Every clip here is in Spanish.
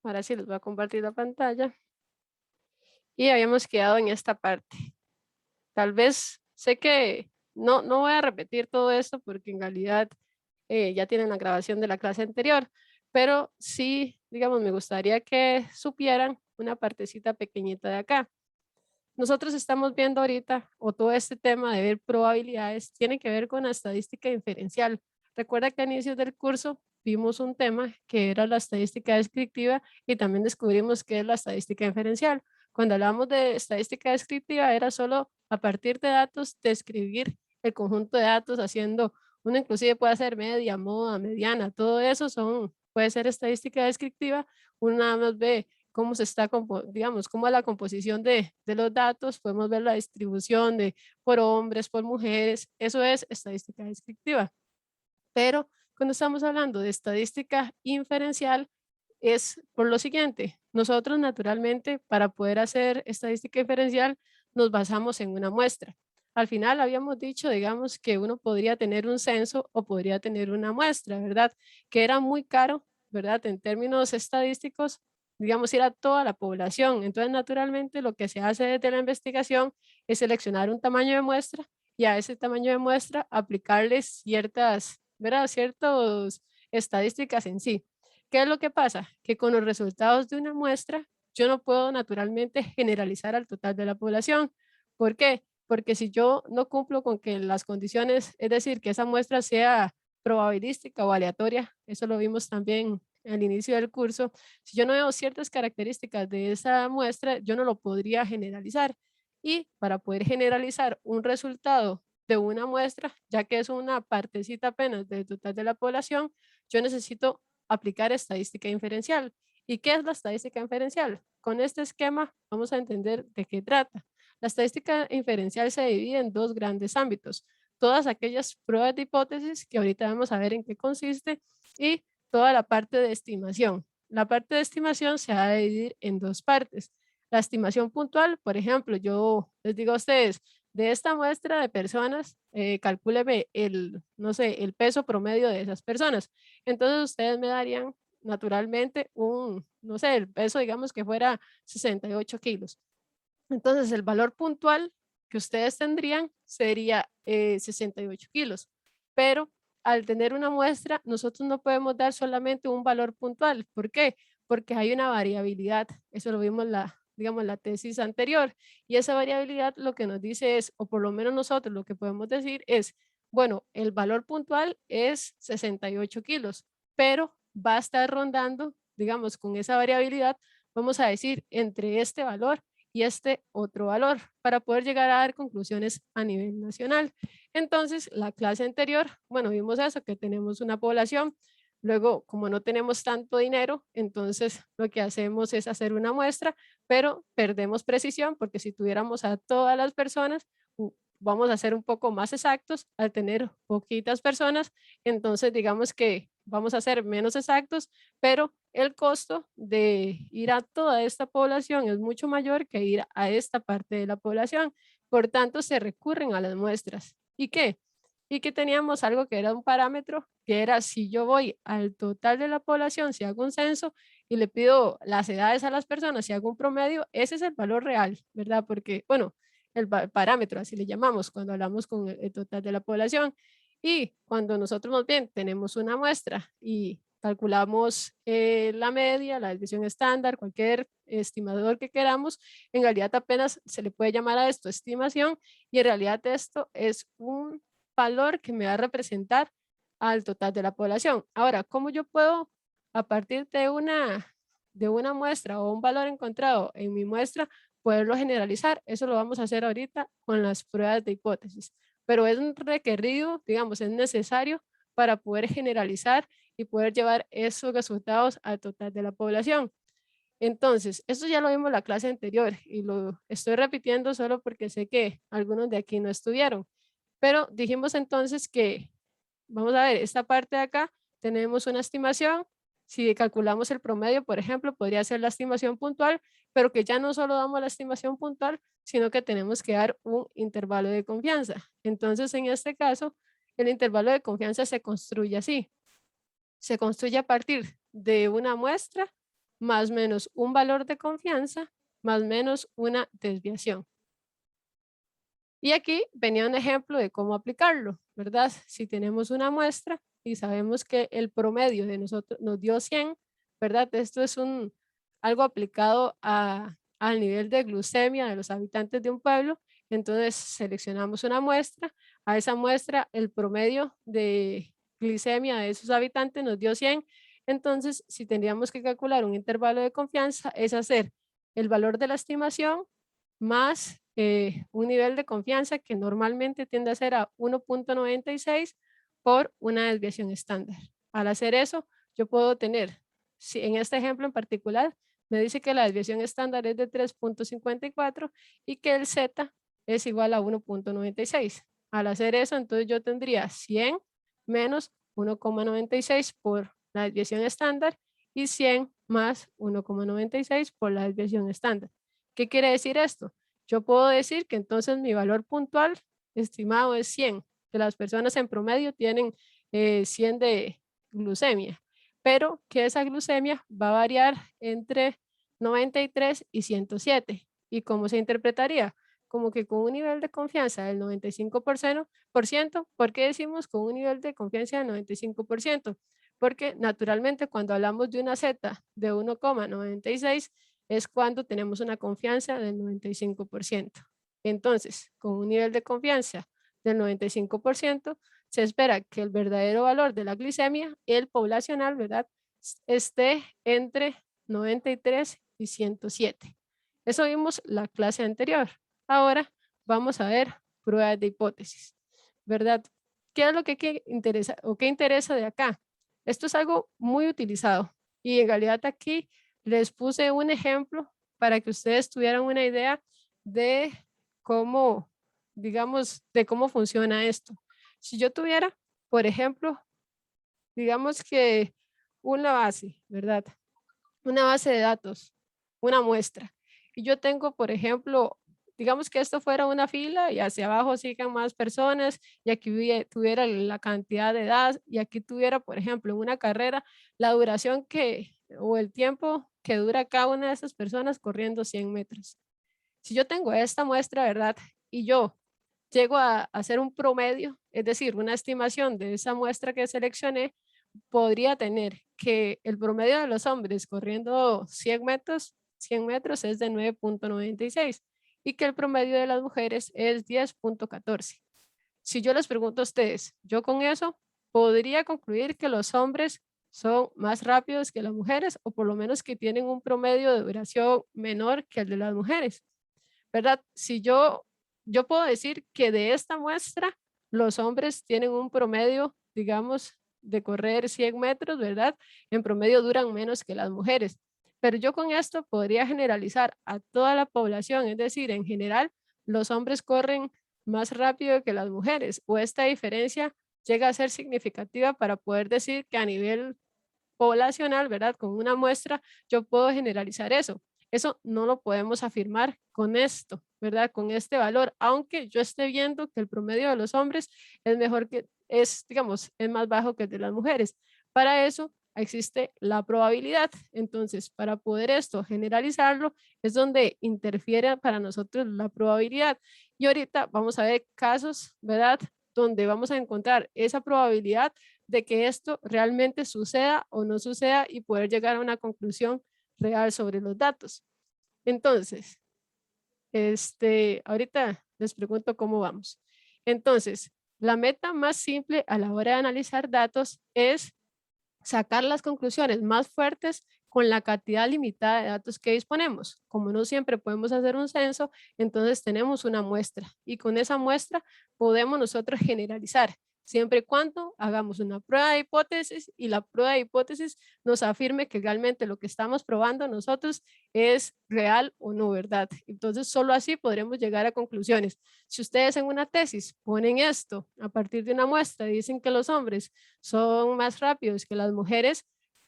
Ahora sí les voy a compartir la pantalla. Y habíamos quedado en esta parte. Tal vez sé que no voy a repetir todo esto porque en realidad ya tienen la grabación de la clase anterior, pero sí, digamos, me gustaría que supieran una partecita pequeñita de acá. Nosotros estamos viendo ahorita, o todo este tema de ver probabilidades, tiene que ver con la estadística inferencial. Recuerda que a inicios del curso vimos un tema que era la estadística descriptiva y también descubrimos qué es la estadística inferencial. Cuando hablamos de estadística descriptiva era solo a partir de datos describir el conjunto de datos haciendo, uno inclusive puede hacer media, moda, mediana, todo eso puede ser estadística descriptiva, uno nada más ve cómo se está, digamos, cómo es la composición de los datos, podemos ver la distribución de por hombres, por mujeres, eso es estadística descriptiva. Pero cuando estamos hablando de estadística inferencial, es por lo siguiente, nosotros naturalmente para poder hacer estadística inferencial nos basamos en una muestra. Al final habíamos dicho, digamos, que uno podría tener un censo o podría tener una muestra, ¿verdad? Que era muy caro, ¿verdad? En términos estadísticos, digamos, ir a toda la población. Entonces, naturalmente, lo que se hace desde la investigación es seleccionar un tamaño de muestra y a ese tamaño de muestra aplicarles ciertas, ¿verdad? Ciertas estadísticas en sí. ¿Qué es lo que pasa? Que con los resultados de una muestra, yo no puedo naturalmente generalizar al total de la población. ¿Por qué? Porque si yo no cumplo con que las condiciones, es decir, que esa muestra sea probabilística o aleatoria, eso lo vimos también al inicio del curso, si yo no veo ciertas características de esa muestra, yo no lo podría generalizar. Y para poder generalizar un resultado de una muestra, ya que es una partecita apenas del total de la población, yo necesito aplicar estadística inferencial. ¿Y qué es la estadística inferencial? Con este esquema vamos a entender de qué trata. La estadística inferencial se divide en dos grandes ámbitos. Todas aquellas pruebas de hipótesis, que ahorita vamos a ver en qué consiste, y toda la parte de estimación. La parte de estimación se va a dividir en dos partes. La estimación puntual, por ejemplo, yo les digo a ustedes, de esta muestra de personas, calcúleme el, no sé, el peso promedio de esas personas. Entonces ustedes me darían naturalmente un, no sé, el peso, digamos que fuera 68 kilos. Entonces el valor puntual que ustedes tendrían sería 68 kilos. Pero al tener una muestra, nosotros no podemos dar solamente un valor puntual. ¿Por qué? Porque hay una variabilidad. Eso lo vimos en la, digamos, la tesis anterior. Y esa variabilidad lo que nos dice es, o por lo menos nosotros lo que podemos decir es, bueno, el valor puntual es 68 kilos, pero va a estar rondando, digamos, con esa variabilidad, vamos a decir, entre este valor y este otro valor para poder llegar a dar conclusiones a nivel nacional. Entonces, la clase anterior, bueno, vimos eso, que tenemos una población, luego como no tenemos tanto dinero, entonces lo que hacemos es hacer una muestra, pero perdemos precisión porque si tuviéramos a todas las personas, vamos a ser un poco más exactos al tener poquitas personas, entonces digamos que vamos a ser menos exactos, pero el costo de ir a toda esta población es mucho mayor que ir a esta parte de la población. Por tanto, se recurren a las muestras. ¿Y qué? Y que teníamos algo que era un parámetro, que era si yo voy al total de la población, si hago un censo y le pido las edades a las personas, si hago un promedio, ese es el valor real, ¿verdad? Porque, bueno, el parámetro, así le llamamos cuando hablamos con el total de la población. Y cuando nosotros más bien tenemos una muestra y calculamos la media, la desviación estándar, cualquier estimador que queramos, en realidad apenas se le puede llamar a esto estimación y en realidad esto es un valor que me va a representar al total de la población. Ahora, ¿cómo yo puedo a partir de una muestra o un valor encontrado en mi muestra poderlo generalizar? Eso lo vamos a hacer ahorita con las pruebas de hipótesis, pero es un requerido, digamos, es necesario para poder generalizar y poder llevar esos resultados al total de la población. Entonces, esto ya lo vimos en la clase anterior y lo estoy repitiendo solo porque sé que algunos de aquí no estuvieron, pero dijimos entonces que, vamos a ver, esta parte de acá tenemos una estimación, si calculamos el promedio, por ejemplo, podría ser la estimación puntual, pero que ya no solo damos la estimación puntual, sino que tenemos que dar un intervalo de confianza. Entonces, en este caso, el intervalo de confianza se construye así, se construye a partir de una muestra más menos un valor de confianza, más menos una desviación. Y aquí venía un ejemplo de cómo aplicarlo, ¿verdad? Si tenemos una muestra y sabemos que el promedio de nosotros nos dio 100, ¿verdad? Esto es algo aplicado al nivel de glucemia de los habitantes de un pueblo. Entonces seleccionamos una muestra, a esa muestra el promedio de glicemia de esos habitantes nos dio 100. Entonces, si tendríamos que calcular un intervalo de confianza, es hacer el valor de la estimación más un nivel de confianza que normalmente tiende a ser a 1.96 por una desviación estándar. Al hacer eso, yo puedo tener, si en este ejemplo en particular, me dice que la desviación estándar es de 3.54 y que el Z es igual a 1.96. Al hacer eso, entonces yo tendría 100 menos 1.96 por la desviación estándar y 100 más 1.96 por la desviación estándar. ¿Qué quiere decir esto? Yo puedo decir que entonces mi valor puntual estimado es 100, que las personas en promedio tienen 100 de glucemia, pero que esa glucemia va a variar entre 93 y 107. ¿Y cómo se interpretaría? Como que con un nivel de confianza del 95%, ¿por qué decimos con un nivel de confianza del 95%? Porque naturalmente cuando hablamos de una Z de 1,96 es cuando tenemos una confianza del 95%. Entonces, con un nivel de confianza del 95%, se espera que el verdadero valor de la glicemia, el poblacional, ¿verdad?, esté entre 93 y 107. Eso vimos la clase anterior. Ahora vamos a ver pruebas de hipótesis, ¿verdad? ¿Qué es lo que interesa o qué interesa de acá? Esto es algo muy utilizado y en realidad aquí les puse un ejemplo para que ustedes tuvieran una idea de cómo, digamos, de cómo funciona esto. Si yo tuviera, por ejemplo, digamos que una base, ¿verdad? Una base de datos, una muestra. Y yo tengo, por ejemplo, digamos que esto fuera una fila y hacia abajo sigan más personas y aquí tuviera la cantidad de edad y aquí tuviera, por ejemplo, en una carrera, la duración o el tiempo que dura cada una de esas personas corriendo 100 metros. Si yo tengo esta muestra, ¿verdad? Y yo llego a hacer un promedio, es decir, una estimación de esa muestra que seleccioné, podría tener que el promedio de los hombres corriendo 100 metros es de 9.96 y que el promedio de las mujeres es 10.14. Si yo les pregunto a ustedes, yo con eso podría concluir que los hombres son más rápidos que las mujeres o por lo menos que tienen un promedio de duración menor que el de las mujeres, ¿verdad? Si yo puedo decir que de esta muestra los hombres tienen un promedio, digamos, de correr 100 metros, ¿verdad? En promedio duran menos que las mujeres. Pero yo con esto podría generalizar a toda la población, es decir, en general, los hombres corren más rápido que las mujeres o esta diferencia llega a ser significativa para poder decir que a nivel poblacional, ¿verdad? Con una muestra, yo puedo generalizar eso. Eso no lo podemos afirmar con esto, ¿verdad? Con este valor, aunque yo esté viendo que el promedio de los hombres es mejor digamos, es más bajo que el de las mujeres. Para eso existe la probabilidad. Entonces, para poder esto generalizarlo, es donde interfiere para nosotros la probabilidad. Y ahorita vamos a ver casos, ¿verdad? Donde vamos a encontrar esa probabilidad de que esto realmente suceda o no suceda y poder llegar a una conclusión real sobre los datos. Entonces, ahorita les pregunto cómo vamos. Entonces, la meta más simple a la hora de analizar datos es sacar las conclusiones más fuertes con la cantidad limitada de datos que disponemos. Como no siempre podemos hacer un censo, entonces tenemos una muestra y con esa muestra podemos nosotros generalizar siempre y cuando hagamos una prueba de hipótesis y la prueba de hipótesis nos afirme que realmente lo que estamos probando nosotros es real o no, ¿verdad? Entonces, solo así podremos llegar a conclusiones. Si ustedes en una tesis ponen esto a partir de una muestra y dicen que los hombres son más rápidos que las mujeres,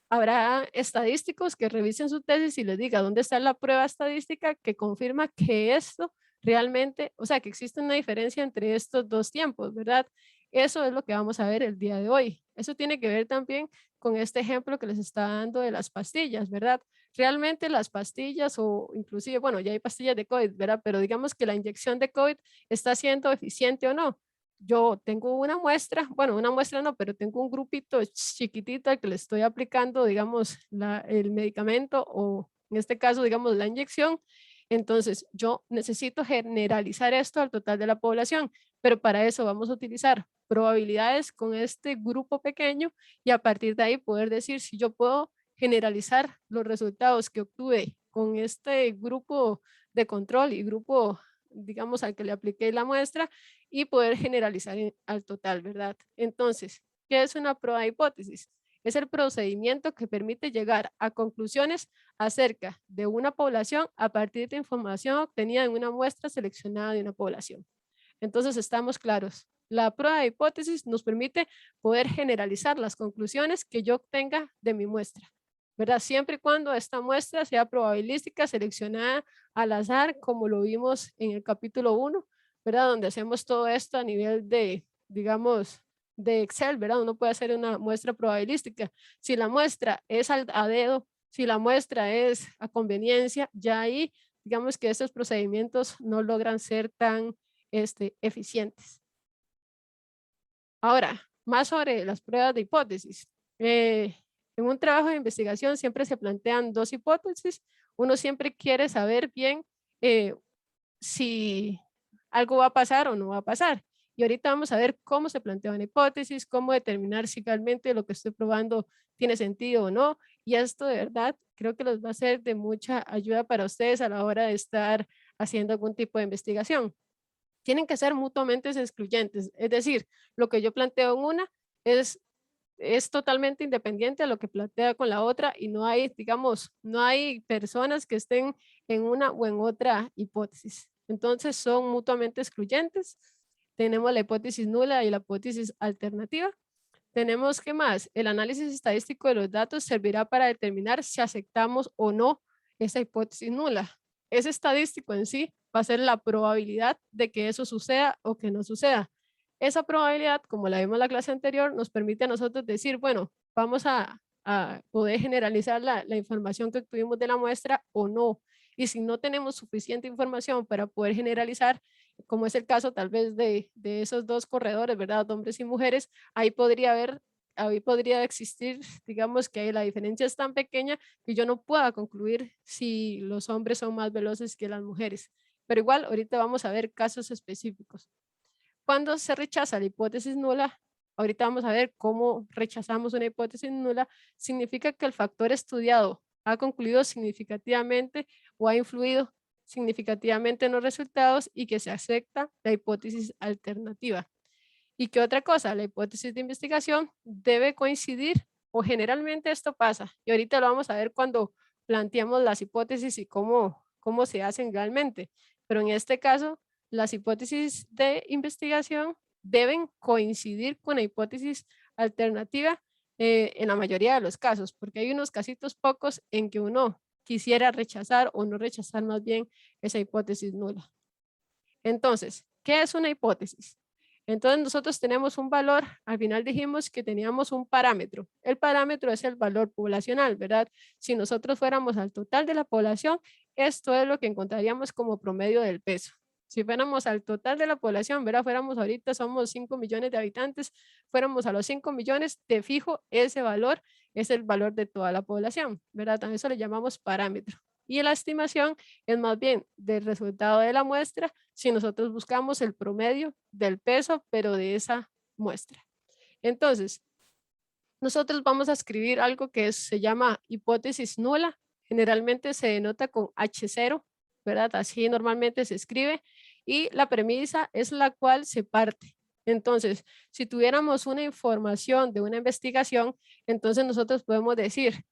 habrá estadísticos que revisen su tesis y les diga dónde está la prueba estadística que confirma que esto realmente, o sea, que existe una diferencia entre estos dos tiempos, ¿verdad? Eso es lo que vamos a ver el día de hoy. Eso tiene que ver también con este ejemplo que les está dando de las pastillas, ¿verdad? realmente las pastillas o inclusive, bueno, ya hay pastillas de COVID, ¿verdad? Pero digamos que la inyección de COVID está siendo eficiente o no. Yo tengo una muestra, bueno, una muestra no, pero tengo un grupito chiquitito al que le estoy aplicando, digamos, el medicamento o en este caso, digamos, la inyección. Entonces, yo necesito generalizar esto al total de la población, pero para eso vamos a utilizar probabilidades con este grupo pequeño y a partir de ahí poder decir si yo puedo generalizar los resultados que obtuve con este grupo de control y grupo, digamos, al que le apliqué la muestra y poder generalizar al total, ¿verdad? Entonces, ¿qué es una prueba de hipótesis? Es el procedimiento que permite llegar a conclusiones acerca de una población a partir de información obtenida en una muestra seleccionada de una población. Entonces, estamos claros. La prueba de hipótesis nos permite poder generalizar las conclusiones que yo obtenga de mi muestra, ¿verdad? Siempre y cuando esta muestra sea probabilística, seleccionada al azar, como lo vimos en el capítulo 1, ¿verdad? Donde hacemos todo esto a nivel de, digamos, de Excel, ¿verdad? Uno puede hacer una muestra probabilística. Si la muestra es a dedo, si la muestra es a conveniencia, ya ahí, digamos que estos procedimientos no logran ser tan eficientes. Ahora, más sobre las pruebas de hipótesis. En un trabajo de investigación siempre se plantean dos hipótesis. Uno siempre quiere saber bien si algo va a pasar o no va a pasar. Y ahorita vamos a ver cómo se plantea una hipótesis, cómo determinar si realmente lo que estoy probando tiene sentido o no. Y esto de verdad creo que les va a ser de mucha ayuda para ustedes a la hora de estar haciendo algún tipo de investigación. Tienen que ser mutuamente excluyentes, es decir, lo que yo planteo en una es totalmente independiente a lo que plantea con la otra y no hay, digamos, no hay personas que estén en una o en otra hipótesis. Entonces son mutuamente excluyentes. Tenemos la hipótesis nula y la hipótesis alternativa. Tenemos, ¿qué más? El análisis estadístico de los datos servirá para determinar si aceptamos o no esa hipótesis nula. Ese estadístico en sí va a ser la probabilidad de que eso suceda o que no suceda. Esa probabilidad, como la vimos en la clase anterior, nos permite a nosotros decir, bueno, vamos a poder generalizar la información que obtuvimos de la muestra o no. Y si no tenemos suficiente información para poder generalizar, como es el caso tal vez de esos dos corredores, ¿verdad? Hombres y mujeres, ahí podría existir, digamos que la diferencia es tan pequeña que yo no pueda concluir si los hombres son más veloces que las mujeres. Pero igual, ahorita vamos a ver casos específicos. Cuando se rechaza la hipótesis nula, ahorita vamos a ver cómo rechazamos una hipótesis nula, significa que el factor estudiado ha concluido significativamente o ha influido significativamente en los resultados y que se acepta la hipótesis alternativa. ¿Y qué otra cosa? La hipótesis de investigación debe coincidir o generalmente esto pasa. Y ahorita lo vamos a ver cuando planteamos las hipótesis y cómo se hacen realmente. Pero en este caso, las hipótesis de investigación deben coincidir con la hipótesis alternativa en la mayoría de los casos, porque hay unos casitos pocos en que uno quisiera rechazar o no rechazar más bien esa hipótesis nula. Entonces, ¿qué es una hipótesis? Entonces nosotros tenemos un valor, al final dijimos que teníamos un parámetro. El parámetro es el valor poblacional, ¿verdad? Si nosotros fuéramos al total de la población, esto es lo que encontraríamos como promedio del peso. Si fuéramos al total de la población, ¿verdad? Fuéramos ahorita, somos 5 millones de habitantes, fuéramos a los 5 millones, de fijo, ese valor es el valor de toda la población, ¿verdad? También eso le llamamos parámetro. Y la estimación es más bien del resultado de la muestra si nosotros buscamos el promedio del peso, pero de esa muestra. Entonces, nosotros vamos a escribir algo que se llama hipótesis nula. Generalmente se denota con H0, ¿verdad? Así normalmente se escribe. Y la premisa es la cual se parte. Entonces, si tuviéramos una información de una investigación, entonces nosotros podemos decir,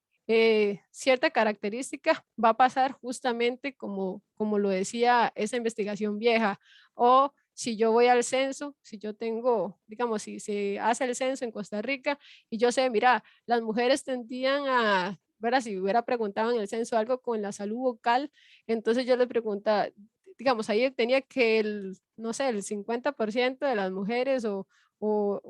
cierta característica va a pasar justamente como lo decía esa investigación vieja, o si yo voy al censo, si yo tengo, digamos, si se hace el censo en Costa Rica y yo sé, mira, las mujeres tendían a, ¿verdad? Si hubiera preguntado en el censo algo con la salud vocal, entonces yo le preguntaba, digamos, ahí tenía que no sé, el 50% de las mujeres o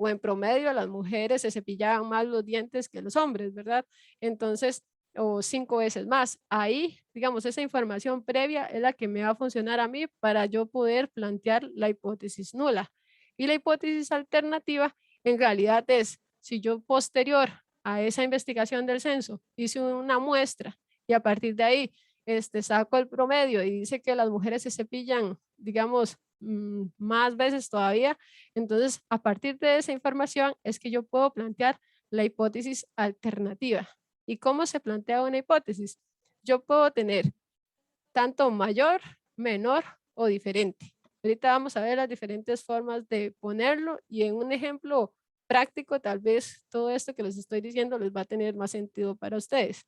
en promedio las mujeres se cepillaban más los dientes que los hombres, ¿verdad? Entonces, o 5 veces más. Ahí, digamos, esa información previa es la que me va a funcionar a mí para yo poder plantear la hipótesis nula. Y la hipótesis alternativa en realidad es, si yo posterior a esa investigación del censo hice una muestra y a partir de ahí saco el promedio y dice que las mujeres se cepillan, digamos, más veces todavía, entonces a partir de esa información es que yo puedo plantear la hipótesis alternativa. ¿Y cómo se plantea una hipótesis? Yo puedo tener tanto mayor, menor o diferente. Ahorita vamos a ver las diferentes formas de ponerlo y en un ejemplo práctico tal vez todo esto que les estoy diciendo les va a tener más sentido para ustedes.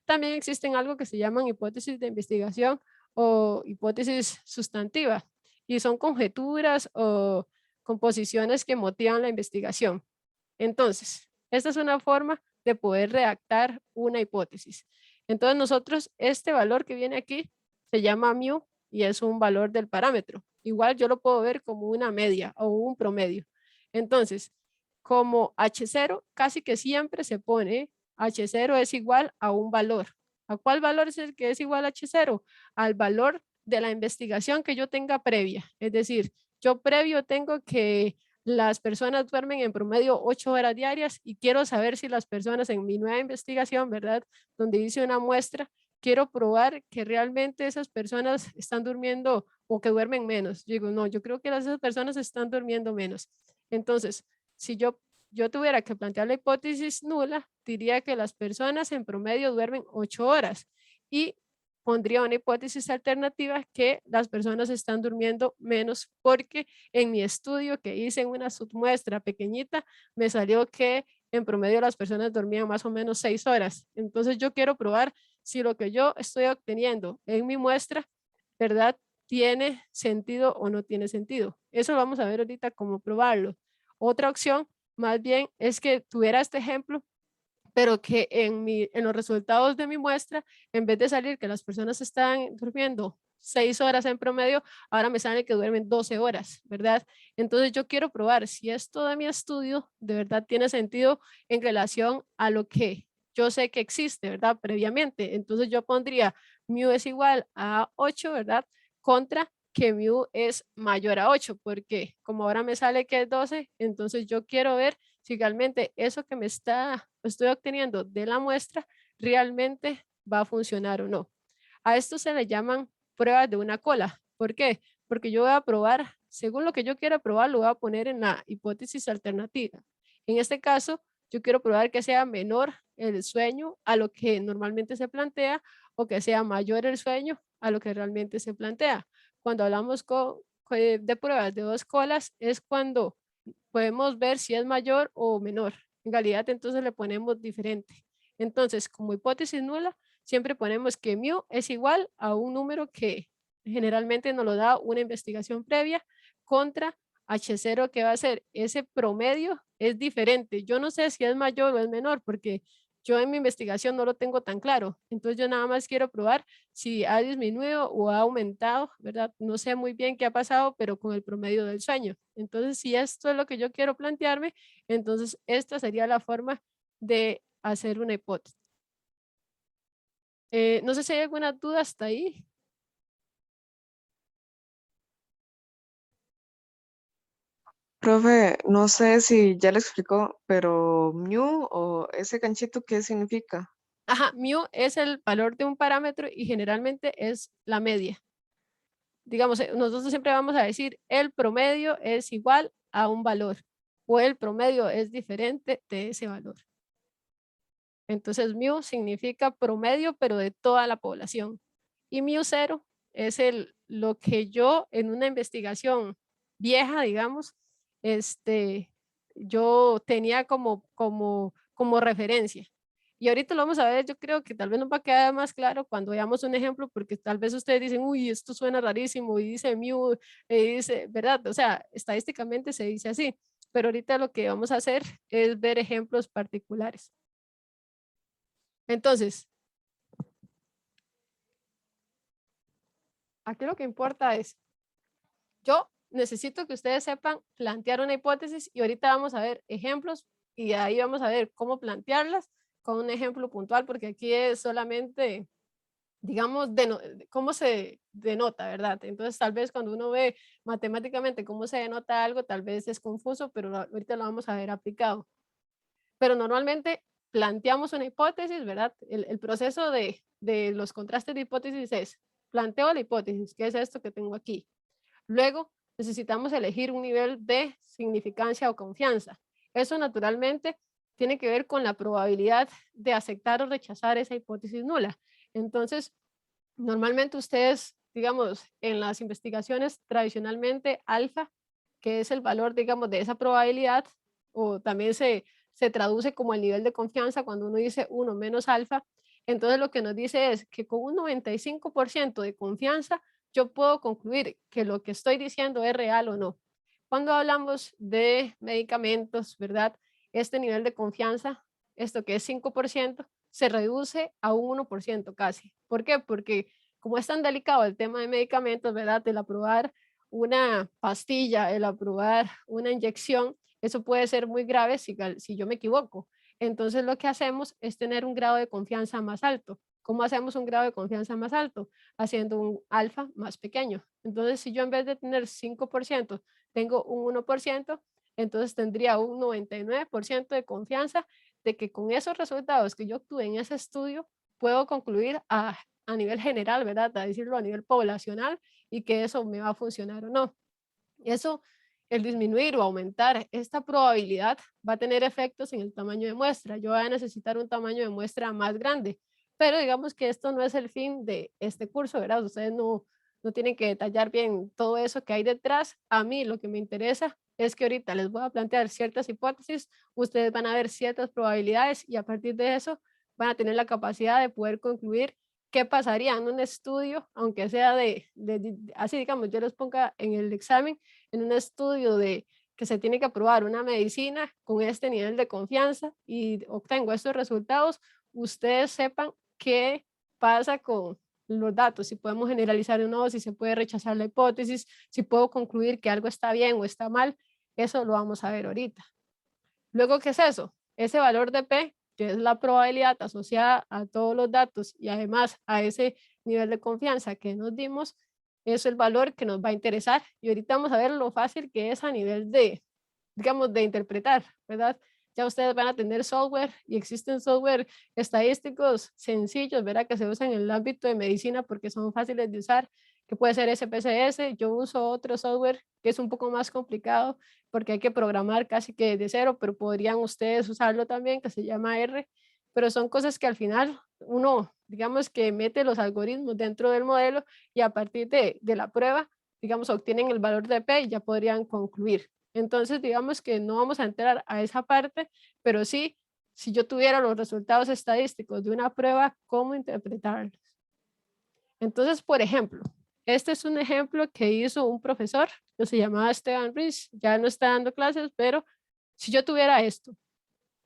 También existen algo que se llaman hipótesis de investigación o hipótesis sustantiva y son conjeturas o composiciones que motivan la investigación. Entonces, esta es una forma de poder redactar una hipótesis. Entonces nosotros, este valor que viene aquí se llama mu y es un valor del parámetro. Igual yo lo puedo ver como una media o un promedio. Entonces, como H0 casi que siempre se pone H0 es igual a un valor. ¿A cuál valor es el que es igual a H0? Al valor de la investigación que yo tenga previa. Es decir, yo previo tengo que las personas duermen en promedio 8 horas diarias y quiero saber si las personas en mi nueva investigación, ¿verdad? Donde hice una muestra, quiero probar que realmente esas personas están durmiendo o que duermen menos. Yo digo, no, yo creo que esas personas están durmiendo menos. Entonces, si yo tuviera que plantear la hipótesis nula, diría que las personas en promedio duermen 8 horas y pondría una hipótesis alternativa que las personas están durmiendo menos porque en mi estudio que hice en una submuestra pequeñita me salió que en promedio las personas dormían más o menos 6 horas. Entonces yo quiero probar si lo que yo estoy obteniendo en mi muestra, ¿verdad? Tiene sentido o no tiene sentido. Eso vamos a ver ahorita cómo probarlo. Otra opción más bien es que tuviera este ejemplo pero que en los resultados de mi muestra, en vez de salir que las personas están durmiendo 6 horas en promedio, ahora me sale que duermen 12 horas, ¿verdad? Entonces yo quiero probar si esto de mi estudio de verdad tiene sentido en relación a lo que yo sé que existe, ¿verdad? Previamente. Entonces yo pondría mu es igual a 8, ¿verdad? Contra que mu es mayor a 8, porque como ahora me sale que es 12, entonces yo quiero ver si realmente eso que estoy obteniendo de la muestra realmente va a funcionar o no. A esto se le llaman pruebas de una cola. ¿Por qué? Porque yo voy a probar, según lo que yo quiera probar, lo voy a poner en la hipótesis alternativa. En este caso, yo quiero probar que sea menor el sueño a lo que normalmente se plantea o que sea mayor el sueño a lo que realmente se plantea. Cuando hablamos de pruebas de dos colas es cuando podemos ver si es mayor o menor. En realidad, entonces le ponemos diferente. Entonces, como hipótesis nula, siempre ponemos que mu es igual a un número que generalmente nos lo da una investigación previa contra H0 que va a ser ese promedio es diferente. Yo no sé si es mayor o es menor porque yo en mi investigación no lo tengo tan claro. Entonces yo nada más quiero probar si ha disminuido o ha aumentado, ¿verdad? No sé muy bien qué ha pasado, pero con el promedio del sueño. Entonces, si esto es lo que yo quiero plantearme, entonces esta sería la forma de hacer una hipótesis. No sé si hay alguna duda hasta ahí. Profe, no sé si ya le explicó, pero mu o ese ganchito, ¿qué significa? Ajá, mu es el valor de un parámetro y generalmente es la media. Digamos, nosotros siempre vamos a decir el promedio es igual a un valor o el promedio es diferente de ese valor. Entonces, mu significa promedio, pero de toda la población. Y mu cero es lo que yo en una investigación vieja, digamos, yo tenía como referencia. Y ahorita lo vamos a ver, yo creo que tal vez nos va a quedar más claro cuando veamos un ejemplo, porque tal vez ustedes dicen, uy, esto suena rarísimo, y dice mu, y dice, ¿verdad? O sea, estadísticamente se dice así, pero ahorita lo que vamos a hacer es ver ejemplos particulares. Entonces, aquí lo que importa es, yo necesito que ustedes sepan plantear una hipótesis y ahorita vamos a ver ejemplos y ahí vamos a ver cómo plantearlas con un ejemplo puntual, porque aquí es solamente, digamos, cómo se denota, ¿verdad? Entonces, tal vez cuando uno ve matemáticamente cómo se denota algo, tal vez es confuso, pero ahorita lo vamos a ver aplicado. Pero normalmente planteamos una hipótesis, ¿verdad? El proceso de los contrastes de hipótesis es, planteo la hipótesis, ¿qué es esto que tengo aquí? Luego, necesitamos elegir un nivel de significancia o confianza. Eso naturalmente tiene que ver con la probabilidad de aceptar o rechazar esa hipótesis nula. Entonces, normalmente ustedes, digamos, en las investigaciones tradicionalmente alfa, que es el valor, digamos, de esa probabilidad, o también se traduce como el nivel de confianza cuando uno dice 1 menos alfa, entonces lo que nos dice es que con un 95% de confianza yo puedo concluir que lo que estoy diciendo es real o no. Cuando hablamos de medicamentos, ¿verdad? Este nivel de confianza, esto que es 5%, se reduce a un 1% casi. ¿Por qué? Porque como es tan delicado el tema de medicamentos, ¿verdad? El aprobar una pastilla, el aprobar una inyección, eso puede ser muy grave si yo me equivoco. Entonces lo que hacemos es tener un grado de confianza más alto. ¿Cómo hacemos un grado de confianza más alto? Haciendo un alfa más pequeño. Entonces, si yo en vez de tener 5%, tengo un 1%, entonces tendría un 99% de confianza de que con esos resultados que yo obtuve en ese estudio, puedo concluir a nivel general, ¿verdad? A decirlo a nivel poblacional y que eso me va a funcionar o no. Eso, el disminuir o aumentar esta probabilidad va a tener efectos en el tamaño de muestra. Yo voy a necesitar un tamaño de muestra más grande, pero digamos que esto no es el fin de este curso, ¿verdad? Ustedes no tienen que detallar bien todo eso que hay detrás. A mí lo que me interesa es que ahorita les voy a plantear ciertas hipótesis, ustedes van a ver ciertas probabilidades y a partir de eso van a tener la capacidad de poder concluir qué pasaría en un estudio, aunque sea así digamos, yo les ponga en el examen, en un estudio de que se tiene que aprobar una medicina con este nivel de confianza y obtengo estos resultados, ustedes sepan qué pasa con los datos, si podemos generalizar o no, si se puede rechazar la hipótesis, si puedo concluir que algo está bien o está mal, eso lo vamos a ver ahorita. Luego, ¿qué es eso? Ese valor de P, que es la probabilidad asociada a todos los datos y además a ese nivel de confianza que nos dimos, es el valor que nos va a interesar. Y ahorita vamos a ver lo fácil que es a nivel de, digamos, de interpretar, ¿verdad? Ya ustedes van a tener software y existen software estadísticos sencillos, ¿verdad? Que se usan en el ámbito de medicina porque son fáciles de usar, que puede ser SPSS. Yo uso otro software que es un poco más complicado porque hay que programar casi que de cero, pero podrían ustedes usarlo también, que se llama R, pero son cosas que al final uno, digamos que mete los algoritmos dentro del modelo y a partir de la prueba, digamos, obtienen el valor de P y ya podrían concluir. Entonces, digamos que no vamos a entrar a esa parte, pero sí, si yo tuviera los resultados estadísticos de una prueba, ¿cómo interpretarlos? Entonces, por ejemplo, este es un ejemplo que hizo un profesor que se llamaba Esteban Ruiz, ya no está dando clases, pero si yo tuviera esto,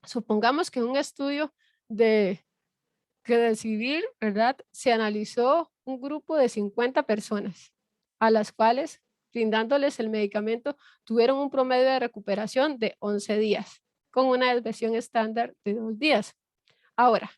supongamos que un estudio de que de civil, ¿verdad? Se analizó un grupo de 50 personas a las cuales, brindándoles el medicamento, tuvieron un promedio de recuperación de 11 días, con una desviación estándar de 2 días. Ahora,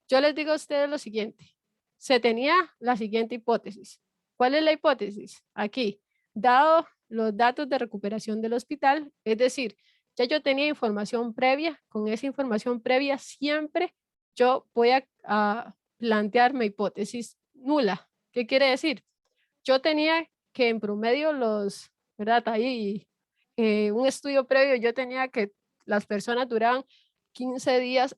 yo les digo a ustedes lo siguiente, se tenía la siguiente hipótesis. ¿Cuál es la hipótesis? Aquí, dado los datos de recuperación del hospital, es decir, ya yo tenía información previa, con esa información previa siempre yo voy a plantear mi hipótesis nula. ¿Qué quiere decir? Yo tenía que en promedio ¿verdad? Ahí, un estudio previo, yo tenía que las personas duraban 15 días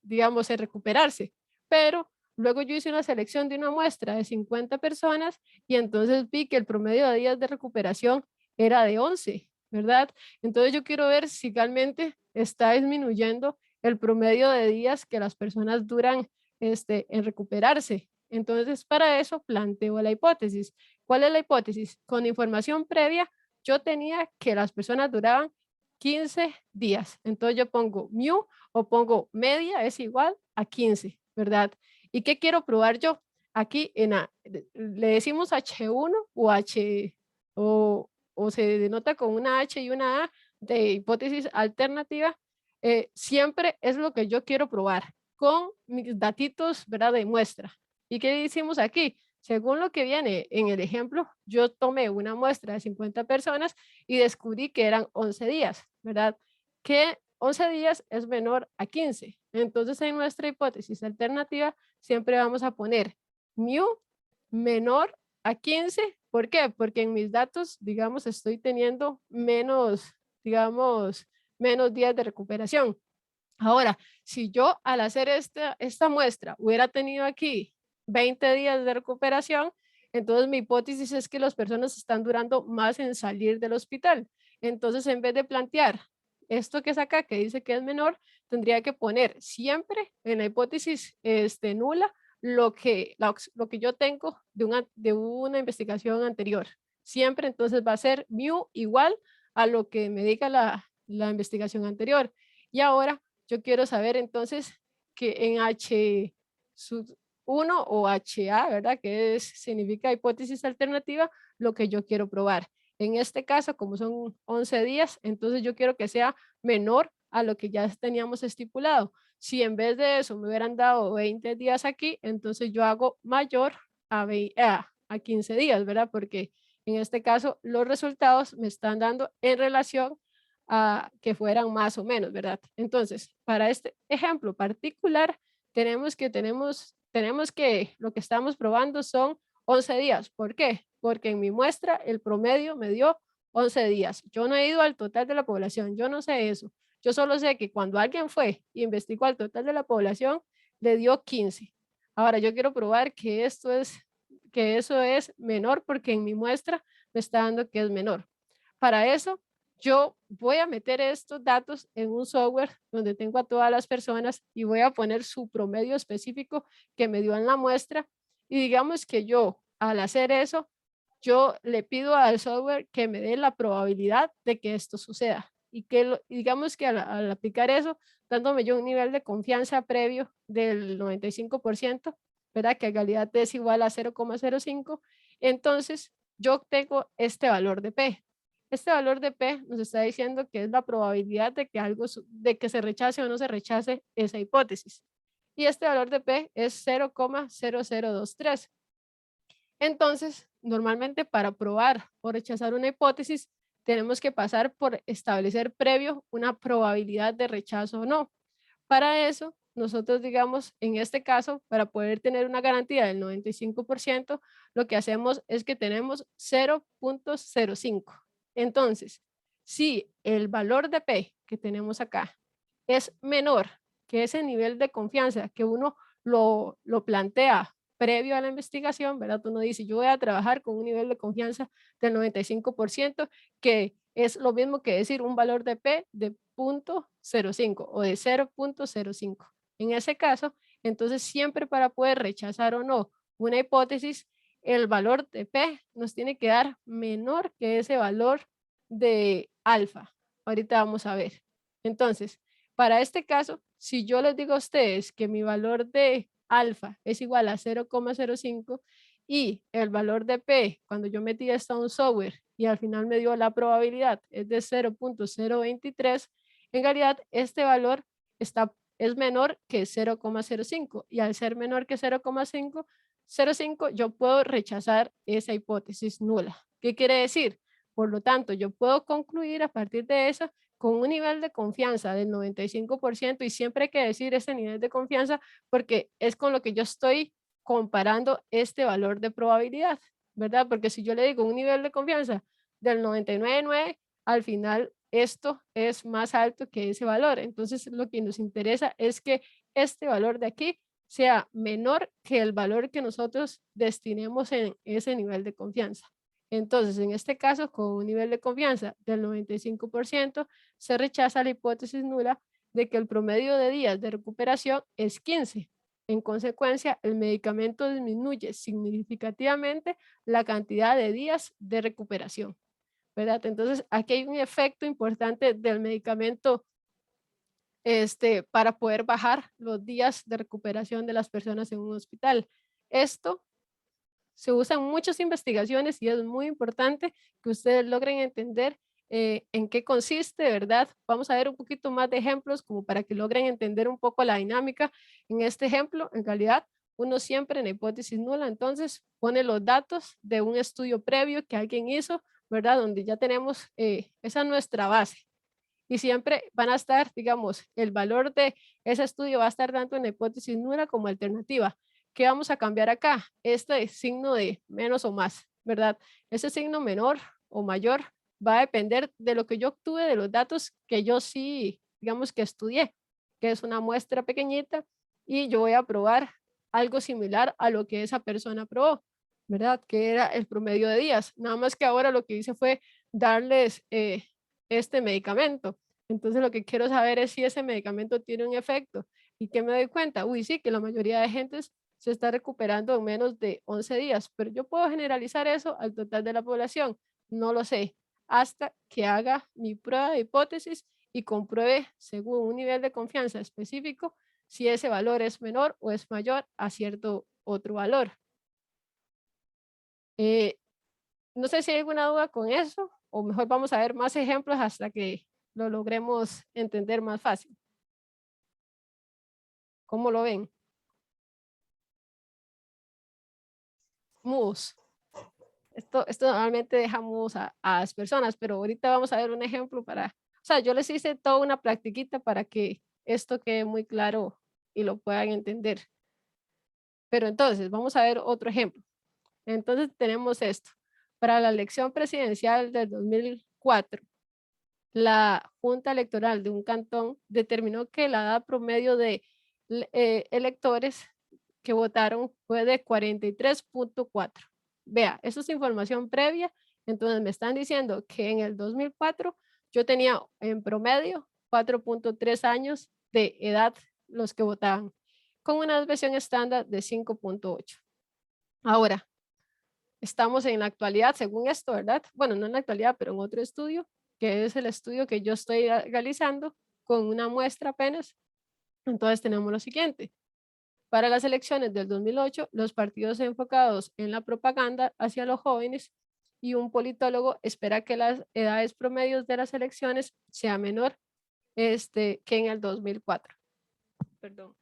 digamos, en recuperarse, pero luego yo hice una selección de una muestra de 50 personas y entonces vi que el promedio de días de recuperación era de 11, ¿verdad? Entonces yo quiero ver si realmente está disminuyendo el promedio de días que las personas duran en recuperarse. Entonces, para eso planteo la hipótesis. ¿Cuál es la hipótesis? Con información previa, yo tenía que las personas duraban 15 días. Entonces yo pongo mu o pongo media es igual a 15, ¿verdad? ¿Y qué quiero probar yo? Aquí le decimos H1 o H o se denota con una H y una A de hipótesis alternativa. siempre es lo que yo quiero probar con mis datitos, ¿verdad? De muestra. ¿Y qué hicimos aquí? Según lo que viene en el ejemplo, yo tomé una muestra de 50 personas y descubrí que eran 11 días, ¿verdad? Que 11 días es menor a 15. Entonces, en nuestra hipótesis alternativa, siempre vamos a poner mu menor a 15. ¿Por qué? Porque en mis datos, digamos, estoy teniendo menos, digamos, menos días de recuperación. Ahora, si yo al hacer esta muestra hubiera tenido aquí 20 días de recuperación, entonces mi hipótesis es que las personas están durando más en salir del hospital. Entonces, en vez de plantear esto que es acá, que dice que es menor, tendría que poner siempre en la hipótesis nula lo que yo tengo de una investigación anterior. Siempre entonces va a ser mu igual a lo que me diga la investigación anterior. Y ahora yo quiero saber entonces que en H1 o HA, ¿verdad? Que significa hipótesis alternativa, lo que yo quiero probar. En este caso, como son 11 días, entonces yo quiero que sea menor a lo que ya teníamos estipulado. Si en vez de eso me hubieran dado 20 días aquí, entonces yo hago mayor a 15 días, ¿verdad? Porque en este caso los resultados me están dando en relación a que fueran más o menos, ¿verdad? Entonces, para este ejemplo particular, tenemos que lo que estamos probando son 11 días. ¿Por qué? Porque en mi muestra el promedio me dio 11 días. Yo no he ido al total de la población, yo no sé eso. Yo solo sé que cuando alguien fue y investigó al total de la población, le dio 15. Ahora, yo quiero probar que eso es menor porque en mi muestra me está dando que es menor. Para eso, yo voy a meter estos datos en un software donde tengo a todas las personas y voy a poner su promedio específico que me dio en la muestra. Y digamos que yo, al hacer eso, yo le pido al software que me dé la probabilidad de que esto suceda. Digamos que al aplicar eso, dándome yo un nivel de confianza previo del 95%, ¿verdad? Que en realidad es igual a 0,05, entonces yo tengo este valor de P. Este valor de P nos está diciendo que es la probabilidad de que de que se rechace o no se rechace esa hipótesis. Y este valor de P es 0,0023. Entonces, normalmente para probar o rechazar una hipótesis, tenemos que pasar por establecer previo una probabilidad de rechazo o no. Para eso, nosotros digamos, en este caso, para poder tener una garantía del 95%, lo que hacemos es que tenemos 0,05. Entonces, si el valor de P que tenemos acá es menor que ese nivel de confianza que uno lo plantea previo a la investigación, ¿verdad? Uno dice, yo voy a trabajar con un nivel de confianza del 95%, que es lo mismo que decir un valor de P de 0,05 o de 0,05. En ese caso, entonces siempre para poder rechazar o no una hipótesis, el valor de P nos tiene que dar menor que ese valor de alfa. Ahorita vamos a ver. Entonces, para este caso, si yo les digo a ustedes que mi valor de alfa es igual a 0,05 y el valor de P, cuando yo metí esto a un software y al final me dio la probabilidad, es de 0,023, en realidad este valor es menor que 0,05 y al ser menor que 0,505 yo puedo rechazar esa hipótesis nula. ¿Qué quiere decir? Por lo tanto, yo puedo concluir a partir de eso con un nivel de confianza del 95% y siempre hay que decir ese nivel de confianza porque es con lo que yo estoy comparando este valor de probabilidad, ¿verdad? Porque si yo le digo un nivel de confianza del 99,9, al final esto es más alto que ese valor. Entonces, lo que nos interesa es que este valor de aquí sea menor que el valor que nosotros destinemos en ese nivel de confianza. Entonces, en este caso, con un nivel de confianza del 95%, se rechaza la hipótesis nula de que el promedio de días de recuperación es 15. En consecuencia, el medicamento disminuye significativamente la cantidad de días de recuperación, ¿verdad? Entonces, aquí hay un efecto importante del medicamento para poder bajar los días de recuperación de las personas en un hospital. Esto se usa en muchas investigaciones y es muy importante que ustedes logren entender en qué consiste, ¿verdad? Vamos a ver un poquito más de ejemplos como para que logren entender un poco la dinámica. En este ejemplo, en realidad, uno siempre en la hipótesis nula, entonces pone los datos de un estudio previo que alguien hizo, ¿verdad? Donde ya tenemos esa nuestra base. Y siempre van a estar, digamos, el valor de ese estudio va a estar tanto en la hipótesis nula como alternativa. ¿Qué vamos a cambiar acá? Este signo de menos o más, ¿verdad? Ese signo menor o mayor va a depender de lo que yo obtuve de los datos que yo sí, digamos que estudié, que es una muestra pequeñita y yo voy a probar algo similar a lo que esa persona probó, ¿verdad? Que era el promedio de días. Nada más que ahora lo que hice fue darles este medicamento. Entonces lo que quiero saber es si ese medicamento tiene un efecto. ¿Y qué me doy cuenta? Uy, sí, que la mayoría de gente se está recuperando en menos de 11 días, pero yo puedo generalizar eso al total de la población. No lo sé, hasta que haga mi prueba de hipótesis y compruebe según un nivel de confianza específico si ese valor es menor o es mayor a cierto otro valor. Eh, no sé si hay alguna duda con eso, o mejor vamos a ver más ejemplos hasta que lo logremos entender más fácil. ¿Cómo lo ven? Mus. Esto normalmente dejamos a las personas, pero ahorita vamos a ver un ejemplo para, o sea, yo les hice toda una practiquita para que esto quede muy claro y lo puedan entender. Pero entonces, vamos a ver otro ejemplo. Entonces tenemos esto. Para la elección presidencial del 2004, la Junta Electoral de un cantón determinó que la edad promedio de electores que votaron fue de 43.4. Vea, eso es información previa, entonces me están diciendo que en el 2004 yo tenía en promedio 4.3 años de edad los que votaban, con una desviación estándar de 5.8. Ahora, estamos en la actualidad, según esto, ¿verdad? Bueno, no en la actualidad, pero en otro estudio, que es el estudio que yo estoy realizando con una muestra apenas. Entonces tenemos lo siguiente. Para las elecciones del 2008, los partidos enfocados en la propaganda hacia los jóvenes y un politólogo espera que las edades promedios de las elecciones sea menor que en el 2004. Perdón.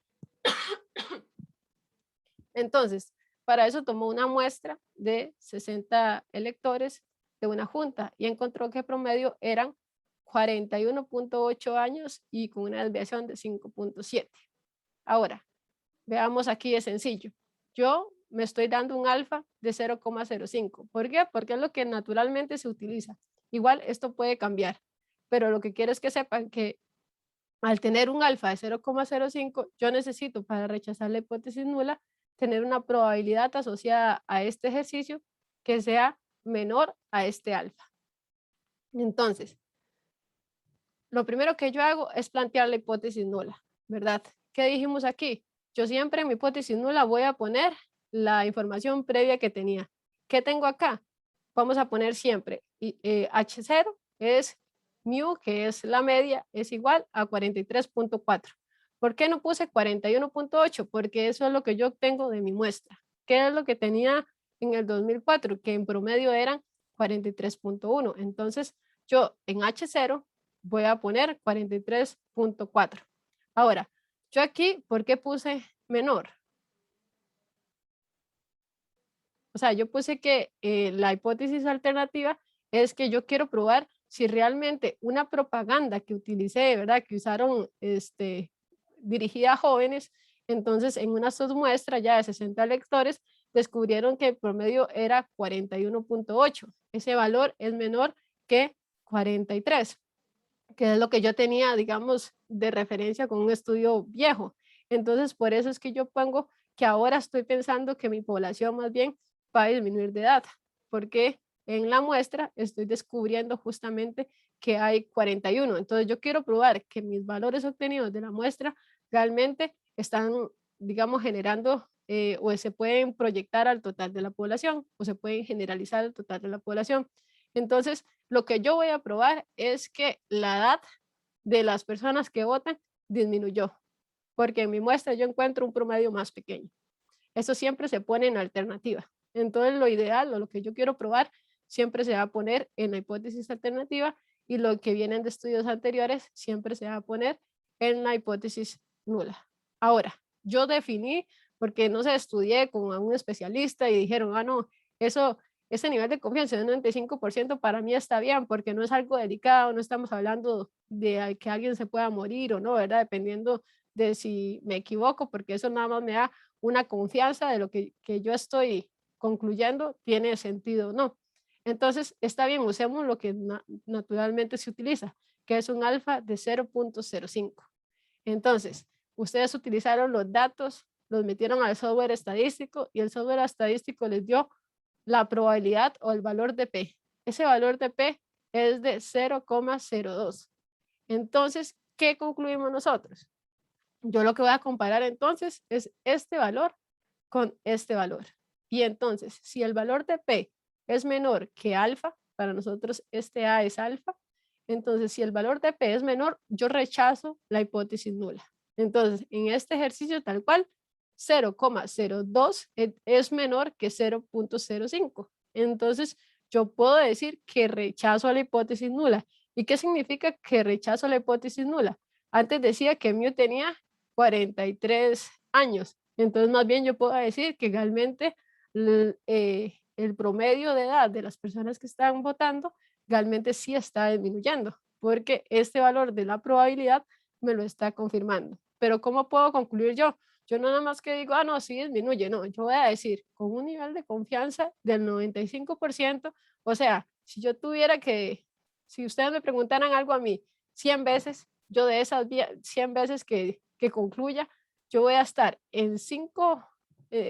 Entonces, para eso tomó una muestra de 60 electores de una junta y encontró que promedio eran 41.8 años y con una desviación de 5.7. Ahora, veamos aquí es sencillo. Yo me estoy dando un alfa de 0,05. ¿Por qué? Porque es lo que naturalmente se utiliza. Igual esto puede cambiar, pero lo que quiero es que sepan que al tener un alfa de 0,05, yo necesito para rechazar la hipótesis nula tener una probabilidad asociada a este ejercicio que sea menor a este alfa. Entonces, lo primero que yo hago es plantear la hipótesis nula, ¿verdad? ¿Qué dijimos aquí? Yo siempre en mi hipótesis nula voy a poner la información previa que tenía. ¿Qué tengo acá? Vamos a poner siempre H0 es mu, que es la media, es igual a 43.4. ¿Por qué no puse 41.8? Porque eso es lo que yo obtengo de mi muestra. ¿Qué es lo que tenía en el 2004? Que en promedio eran 43.1. Entonces, yo en H0 voy a poner 43.4. Ahora, yo aquí, ¿por qué puse menor? O sea, yo puse que la hipótesis alternativa es que yo quiero probar si realmente una propaganda que utilicé, ¿verdad? Que usaron dirigida a jóvenes, entonces en una submuestra ya de 60 lectores descubrieron que el promedio era 41.8. Ese valor es menor que 43, que es lo que yo tenía, digamos, de referencia con un estudio viejo. Entonces, por eso es que yo pongo que ahora estoy pensando que mi población más bien va a disminuir de edad, porque en la muestra estoy descubriendo justamente que hay 41. Entonces, yo quiero probar que mis valores obtenidos de la muestra realmente están, digamos, generando o se pueden proyectar al total de la población o se pueden generalizar al total de la población. Entonces, lo que yo voy a probar es que la edad de las personas que votan disminuyó, porque en mi muestra yo encuentro un promedio más pequeño. Eso siempre se pone en alternativa. Entonces, lo ideal o lo que yo quiero probar siempre se va a poner en la hipótesis alternativa y lo que vienen de estudios anteriores siempre se va a poner en la hipótesis nula. Ahora, yo definí, porque no sé, estudié con un especialista y dijeron, no, ese nivel de confianza de 95% para mí está bien, porque no es algo delicado, no estamos hablando de que alguien se pueda morir o no, ¿verdad? Dependiendo de si me equivoco, porque eso nada más me da una confianza de lo que yo estoy concluyendo, tiene sentido o no. Entonces, está bien, usemos lo que naturalmente se utiliza, que es un alfa de 0.05. Entonces, ustedes utilizaron los datos, los metieron al software estadístico y el software estadístico les dio la probabilidad o el valor de P. Ese valor de P es de 0,02. Entonces, ¿qué concluimos nosotros? Yo lo que voy a comparar entonces es este valor con este valor. Y entonces, si el valor de P es menor que alfa, para nosotros este A es alfa, entonces si el valor de P es menor, yo rechazo la hipótesis nula. Entonces, en este ejercicio tal cual, 0,02 es menor que 0.05. Entonces, yo puedo decir que rechazo la hipótesis nula. ¿Y qué significa que rechazo la hipótesis nula? Antes decía que Mu tenía 43 años. Entonces, más bien yo puedo decir que realmente el promedio de edad de las personas que están votando realmente sí está disminuyendo, porque este valor de la probabilidad me lo está confirmando. Pero ¿cómo puedo concluir yo? Yo no nada más que digo, no, sí disminuye, no, yo voy a decir con un nivel de confianza del 95%, o sea, si yo tuviera si ustedes me preguntaran algo a mí 100 veces, yo de esas 100 veces que concluya, yo voy a estar en 5,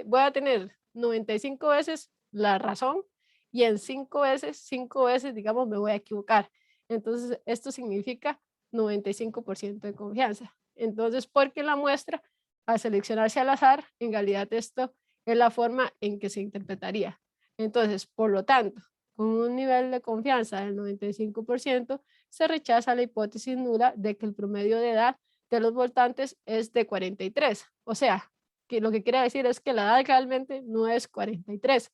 voy a tener 95 veces la razón y en 5 veces, digamos, me voy a equivocar. Entonces, esto significa 95% de confianza. Entonces, porque la muestra, al seleccionarse al azar, en realidad esto es la forma en que se interpretaría. Entonces, por lo tanto, con un nivel de confianza del 95%, se rechaza la hipótesis nula de que el promedio de edad de los votantes es de 43. O sea, que lo que quiere decir es que la edad realmente no es 43.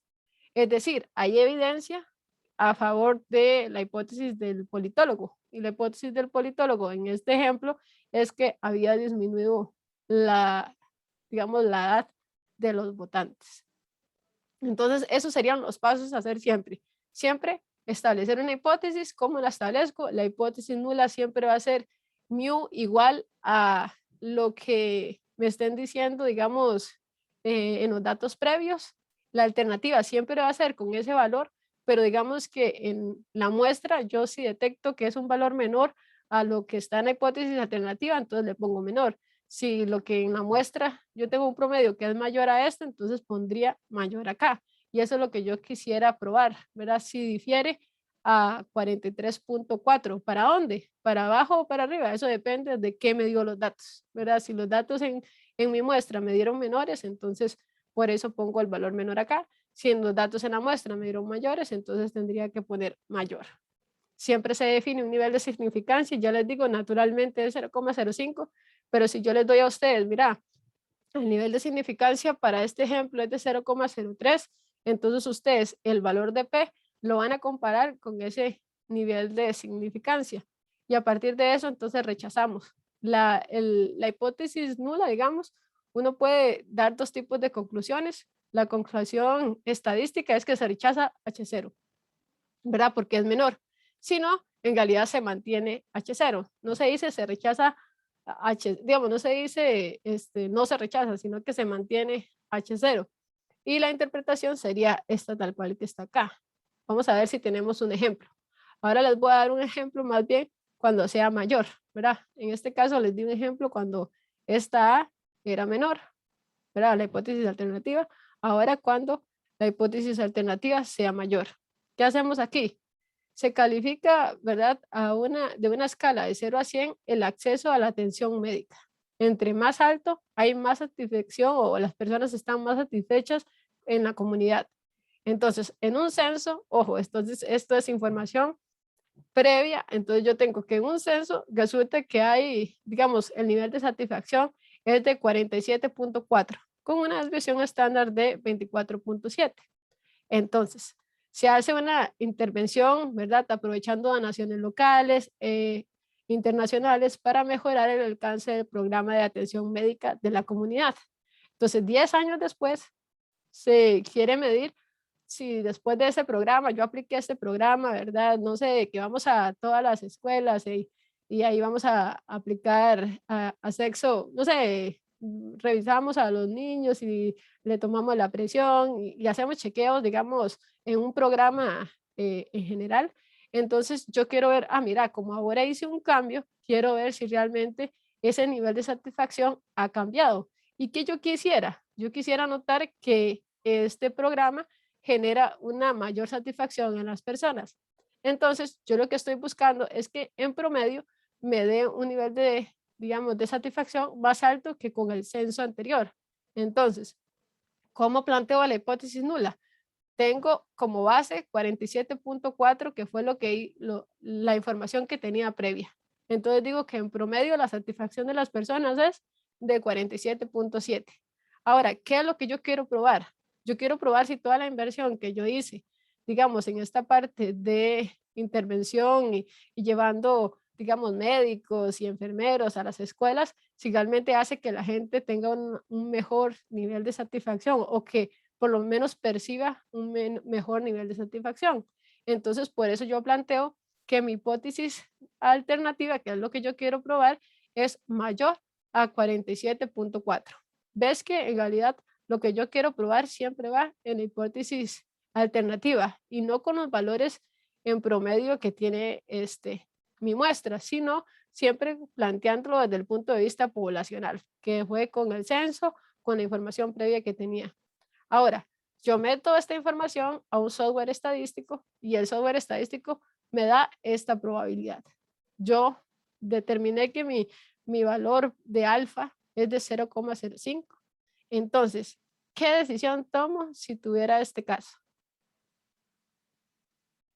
Es decir, hay evidencia a favor de la hipótesis del politólogo. Y la hipótesis del politólogo en este ejemplo es que había disminuido digamos, la edad de los votantes. Entonces, esos serían los pasos a hacer siempre. Siempre establecer una hipótesis. ¿Cómo la establezco? La hipótesis nula siempre va a ser mu igual a lo que me estén diciendo, digamos, en los datos previos. La alternativa siempre va a ser con ese valor, pero digamos que en la muestra yo sí detecto que es un valor menor a lo que está en la hipótesis alternativa, entonces le pongo menor. Si lo que en la muestra yo tengo un promedio que es mayor a esto, entonces pondría mayor acá. Y eso es lo que yo quisiera probar, ¿verdad? Si difiere a 43.4, ¿para dónde? ¿Para abajo o para arriba? Eso depende de qué me dio los datos, ¿verdad? Si los datos en mi muestra me dieron menores, entonces por eso pongo el valor menor acá. Si en los datos en la muestra me dieron mayores, entonces tendría que poner mayor. Siempre se define un nivel de significancia, ya les digo, naturalmente es 0,05, pero si yo les doy a ustedes, mira, el nivel de significancia para este ejemplo es de 0,03, entonces ustedes el valor de P lo van a comparar con ese nivel de significancia y a partir de eso entonces rechazamos. La hipótesis nula, digamos, uno puede dar dos tipos de conclusiones. La conclusión estadística es que se rechaza H0, ¿verdad? Porque es menor. Si no, en realidad se mantiene H0. No se dice se rechaza H, digamos, no se dice no se rechaza, sino que se mantiene H0. Y la interpretación sería esta tal cual que está acá. Vamos a ver si tenemos un ejemplo. Ahora les voy a dar un ejemplo más bien cuando sea mayor, ¿verdad? En este caso les di un ejemplo cuando esta A era menor, ¿verdad? La hipótesis alternativa. Ahora cuando la hipótesis alternativa sea mayor. ¿Qué hacemos aquí? Se califica, ¿verdad? De una escala de 0 a 100 el acceso a la atención médica. Entre más alto, hay más satisfacción o las personas están más satisfechas en la comunidad. Entonces, en un censo, ojo, esto es información previa, entonces yo tengo que en un censo resulta que hay, digamos, el nivel de satisfacción es de 47.4 con una desviación estándar de 24.7. Entonces, Se hace una intervención, ¿verdad? Aprovechando donaciones locales, internacionales para mejorar el alcance del programa de atención médica de la comunidad. Entonces, 10 años después, se quiere medir si después de ese programa, yo apliqué este programa, ¿verdad? No sé, que vamos a todas las escuelas y ahí vamos a aplicar a sexo, no sé, revisamos a los niños y le tomamos la presión y hacemos chequeos, digamos, en un programa en general. Entonces yo quiero ver, mira, como ahora hice un cambio, quiero ver si realmente ese nivel de satisfacción ha cambiado. ¿Y qué yo quisiera? Yo quisiera notar que este programa genera una mayor satisfacción en las personas. Entonces, yo lo que estoy buscando es que en promedio me dé un nivel de, digamos, de satisfacción más alto que con el censo anterior. Entonces, ¿cómo planteo la hipótesis nula? Tengo como base 47.4, que fue la información que tenía previa. Entonces digo que en promedio la satisfacción de las personas es de 47.7. Ahora, ¿qué es lo que yo quiero probar? Yo quiero probar si toda la inversión que yo hice, digamos, en esta parte de intervención y llevando, digamos, médicos y enfermeros a las escuelas, si realmente hace que la gente tenga un mejor nivel de satisfacción o que por lo menos perciba un mejor nivel de satisfacción. Entonces, por eso yo planteo que mi hipótesis alternativa, que es lo que yo quiero probar, es mayor a 47.4. ¿Ves que en realidad lo que yo quiero probar siempre va en la hipótesis alternativa y no con los valores en promedio que tiene mi muestra, sino siempre planteándolo desde el punto de vista poblacional, que fue con el censo, con la información previa que tenía. Ahora, yo meto esta información a un software estadístico y el software estadístico me da esta probabilidad. Yo determiné que mi valor de alfa es de 0,05. Entonces, ¿qué decisión tomo si tuviera este caso?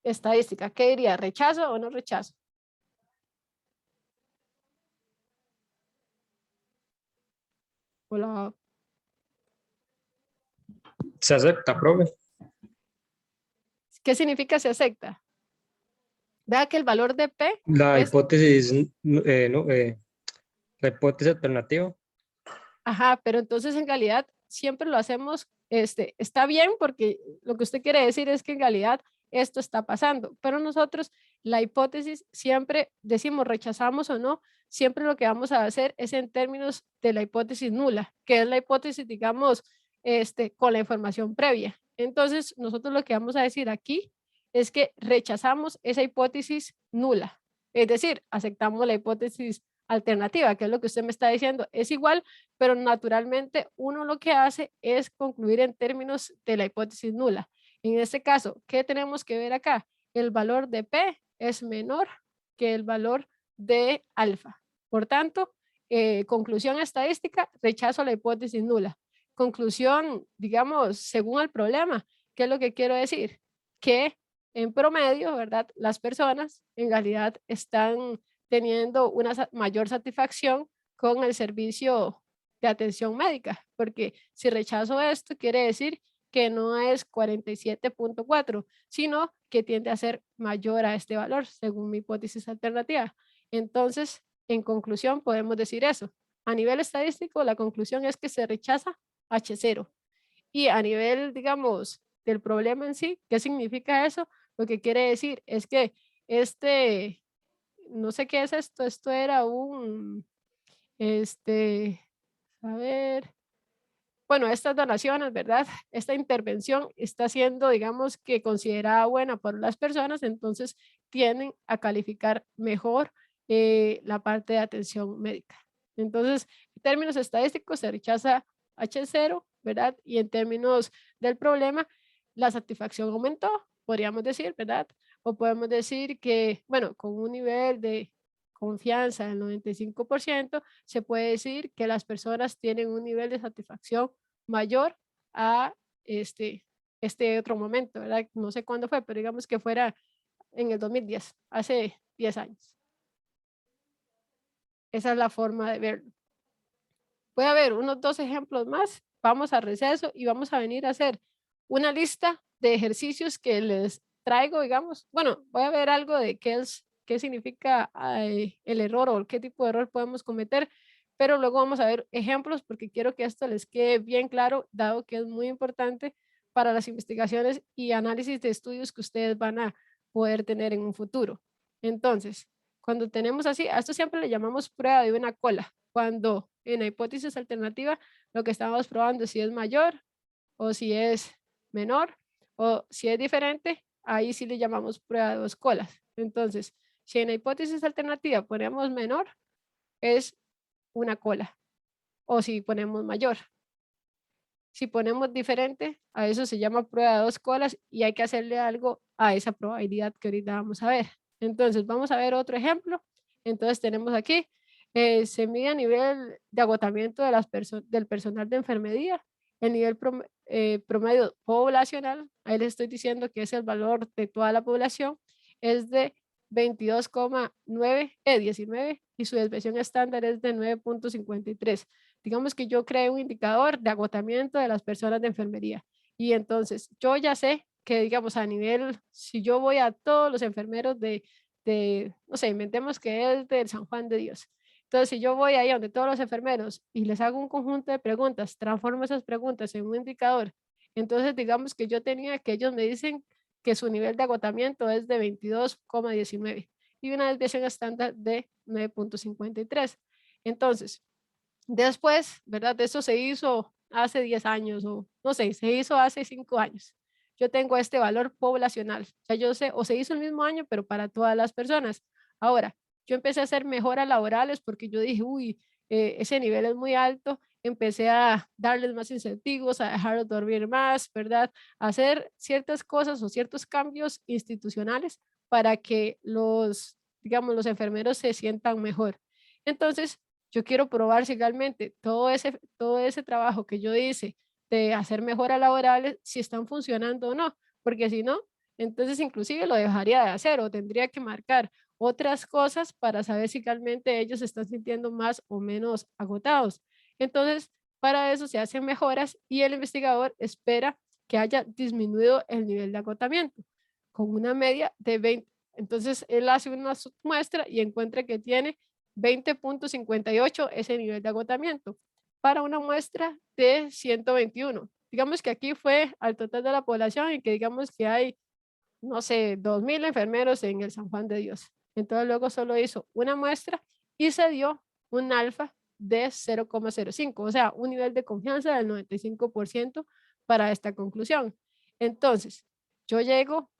Estadística, ¿qué diría? ¿Rechazo o no rechazo? Hola. Se acepta, profe. ¿Qué significa se acepta? Vea que el valor de P La es, hipótesis, la hipótesis alternativa. ajá, pero entonces en realidad siempre lo hacemos, está bien porque lo que usted quiere decir es que en realidad esto está pasando, pero nosotros la hipótesis siempre decimos rechazamos o no, siempre lo que vamos a hacer es en términos de la hipótesis nula, que es la hipótesis, digamos, con la información previa. Entonces nosotros lo que vamos a decir aquí es que rechazamos esa hipótesis nula, es decir, aceptamos la hipótesis alternativa, que es lo que usted me está diciendo, es igual, pero naturalmente uno lo que hace es concluir en términos de la hipótesis nula. En este caso, ¿qué tenemos que ver acá? El valor de P es menor que el valor de alfa. Por tanto, conclusión estadística, rechazo la hipótesis nula. Conclusión, digamos, según el problema, ¿qué es lo que quiero decir? Que en promedio, ¿verdad? Las personas en realidad están teniendo una mayor satisfacción con el servicio de atención médica, porque si rechazo esto, quiere decir que no es 47.4, sino que tiende a ser mayor a este valor, según mi hipótesis alternativa. Entonces, en conclusión, podemos decir eso. A nivel estadístico, la conclusión es que se rechaza H0. Y a nivel, digamos, del problema en sí, ¿qué significa eso? Lo que quiere decir es que este, no sé qué es esto era este, a ver, bueno, estas donaciones, ¿verdad? Esta intervención está siendo, digamos, que considerada buena por las personas, entonces tienden a calificar mejor la parte de atención médica. Entonces, en términos estadísticos, se rechaza H0, ¿verdad? Y en términos del problema, la satisfacción aumentó, podríamos decir, ¿verdad? O podemos decir que, bueno, con un nivel de confianza del 95%, se puede decir que las personas tienen un nivel de satisfacción mayor a este otro momento, ¿verdad? No sé cuándo fue, pero digamos que fuera en el 2010, hace 10 años. Esa es la forma de verlo. Puede haber unos 2 ejemplos más, vamos a receso y vamos a venir a hacer una lista de ejercicios que les traigo, digamos. Bueno, voy a ver algo de qué significa el error o qué tipo de error podemos cometer, pero luego vamos a ver ejemplos porque quiero que esto les quede bien claro, dado que es muy importante para las investigaciones y análisis de estudios que ustedes van a poder tener en un futuro. Entonces, cuando tenemos así, a esto siempre le llamamos prueba de una cola, cuando en la hipótesis alternativa lo que estamos probando es si es mayor o si es menor o si es diferente, ahí sí le llamamos prueba de dos colas. Entonces, si en la hipótesis alternativa ponemos menor, es una cola, o si ponemos mayor. Si ponemos diferente, a eso se llama prueba de dos colas y hay que hacerle algo a esa probabilidad que ahorita vamos a ver. Entonces, vamos a ver otro ejemplo. Entonces, tenemos aquí, se mide a nivel de agotamiento de del personal de enfermería, el nivel promedio poblacional, ahí les estoy diciendo que es el valor de toda la población, es de 19 y su desviación estándar es de 9.53. Digamos que yo creo un indicador de agotamiento de las personas de enfermería. Y entonces yo ya sé que, digamos, a nivel, si yo voy a todos los enfermeros no sé, inventemos que es del San Juan de Dios. Entonces, si yo voy ahí donde todos los enfermeros y les hago un conjunto de preguntas, transformo esas preguntas en un indicador, entonces digamos que yo tenía que ellos me dicen que su nivel de agotamiento es de 22,19 y una desviación estándar de 9.53. Entonces, después, ¿verdad? Eso se hizo hace 10 años o no sé, se hizo hace 5 años. Yo tengo este valor poblacional. O sea, yo sé, o se hizo el mismo año, pero para todas las personas. Ahora, yo empecé a hacer mejoras laborales porque yo dije, uy, ese nivel es muy alto. Empecé a darles más incentivos, a dejarlos dormir más, ¿verdad? A hacer ciertas cosas o ciertos cambios institucionales para que digamos, los enfermeros se sientan mejor. Entonces, yo quiero probar si realmente todo ese trabajo que yo hice de hacer mejoras laborales, si están funcionando o no, porque si no, entonces inclusive lo dejaría de hacer o tendría que marcar otras cosas para saber si realmente ellos se están sintiendo más o menos agotados. Entonces, para eso se hacen mejoras y el investigador espera que haya disminuido el nivel de agotamiento con una media de 20. Entonces, él hace una muestra y encuentra que tiene 20.58 ese nivel de agotamiento para una muestra de 121. Digamos que aquí fue al total de la población y que digamos que hay, no sé, 2.000 enfermeros en el San Juan de Dios. Entonces luego solo hizo una muestra y se dio un alfa de 0,05, o sea, un nivel de confianza del 95% para esta conclusión. Entonces, yo llego,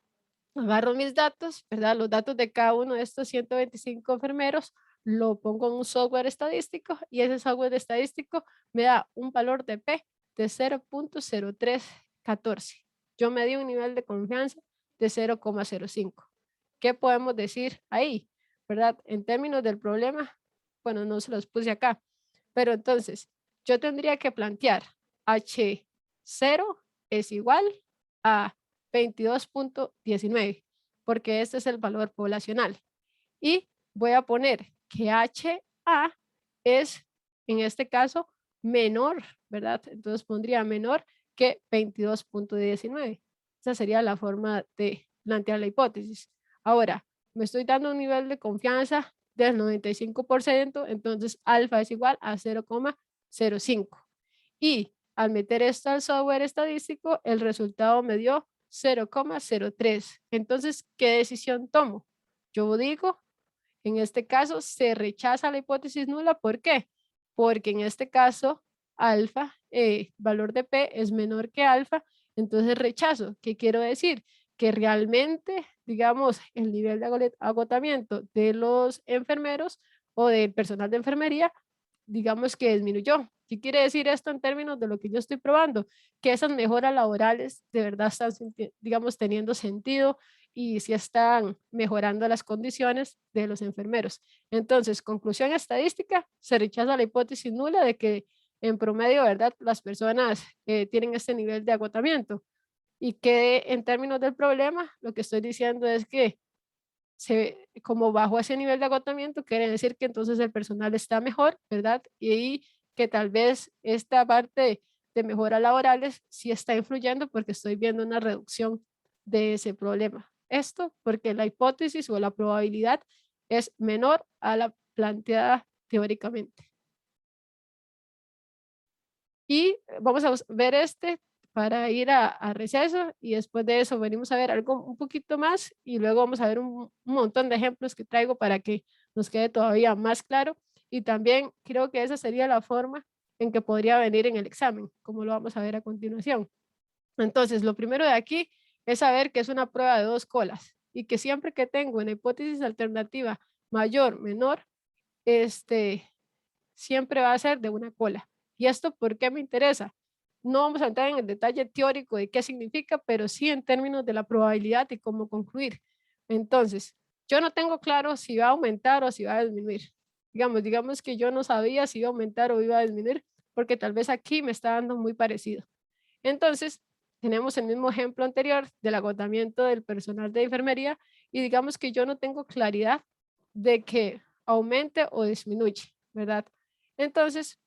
agarro mis datos, ¿verdad? Los datos de cada uno de estos 125 enfermeros, lo pongo en un software estadístico y ese software estadístico me da un valor de P de 0.0314. Yo me di un nivel de confianza de 0,05. ¿Qué podemos decir ahí? ¿Verdad? En términos del problema, bueno, no se los puse acá, pero entonces yo tendría que plantear H0 es igual a 22.19, porque este es el valor poblacional. Y voy a poner que HA es, en este caso, menor, ¿verdad? Entonces pondría menor que 22.19. Esa sería la forma de plantear la hipótesis. Ahora, me estoy dando un nivel de confianza del 95%, entonces alfa es igual a 0,05. Y al meter esto al software estadístico, el resultado me dio 0,03. Entonces, ¿qué decisión tomo? Yo digo, en este caso, se rechaza la hipótesis nula. ¿Por qué? Porque en este caso, alfa, valor de P es menor que alfa, entonces rechazo. ¿Qué quiero decir? Que realmente, digamos, el nivel de agotamiento de los enfermeros o del personal de enfermería, digamos que disminuyó. ¿Qué quiere decir esto en términos de lo que yo estoy probando? Que esas mejoras laborales de verdad están, digamos, teniendo sentido y si están mejorando las condiciones de los enfermeros. Entonces, conclusión estadística, se rechaza la hipótesis nula de que en promedio, ¿verdad? Las personas tienen este nivel de agotamiento y que en términos del problema, lo que estoy diciendo es que como bajo ese nivel de agotamiento, quiere decir que entonces el personal está mejor, ¿verdad? Y que tal vez esta parte de mejoras laborales sí está influyendo porque estoy viendo una reducción de ese problema. Esto porque la hipótesis o la probabilidad es menor a la planteada teóricamente. Y vamos a ver este para ir a receso y después de eso venimos a ver algo un poquito más y luego vamos a ver un montón de ejemplos que traigo para que nos quede todavía más claro y también creo que esa sería la forma en que podría venir en el examen, como lo vamos a ver a continuación. Entonces, lo primero de aquí es saber que es una prueba de 2 colas y que siempre que tengo una hipótesis alternativa mayor, menor, siempre va a ser de una cola. ¿Y esto por qué me interesa? No vamos a entrar en el detalle teórico de qué significa, pero sí en términos de la probabilidad y cómo concluir. Entonces, yo no tengo claro si va a aumentar o si va a disminuir. Digamos que yo no sabía si iba a aumentar o iba a disminuir, porque tal vez aquí me está dando muy parecido. Entonces, tenemos el mismo ejemplo anterior del agotamiento del personal de enfermería y digamos que yo no tengo claridad de que aumente o disminuye, ¿verdad? Entonces,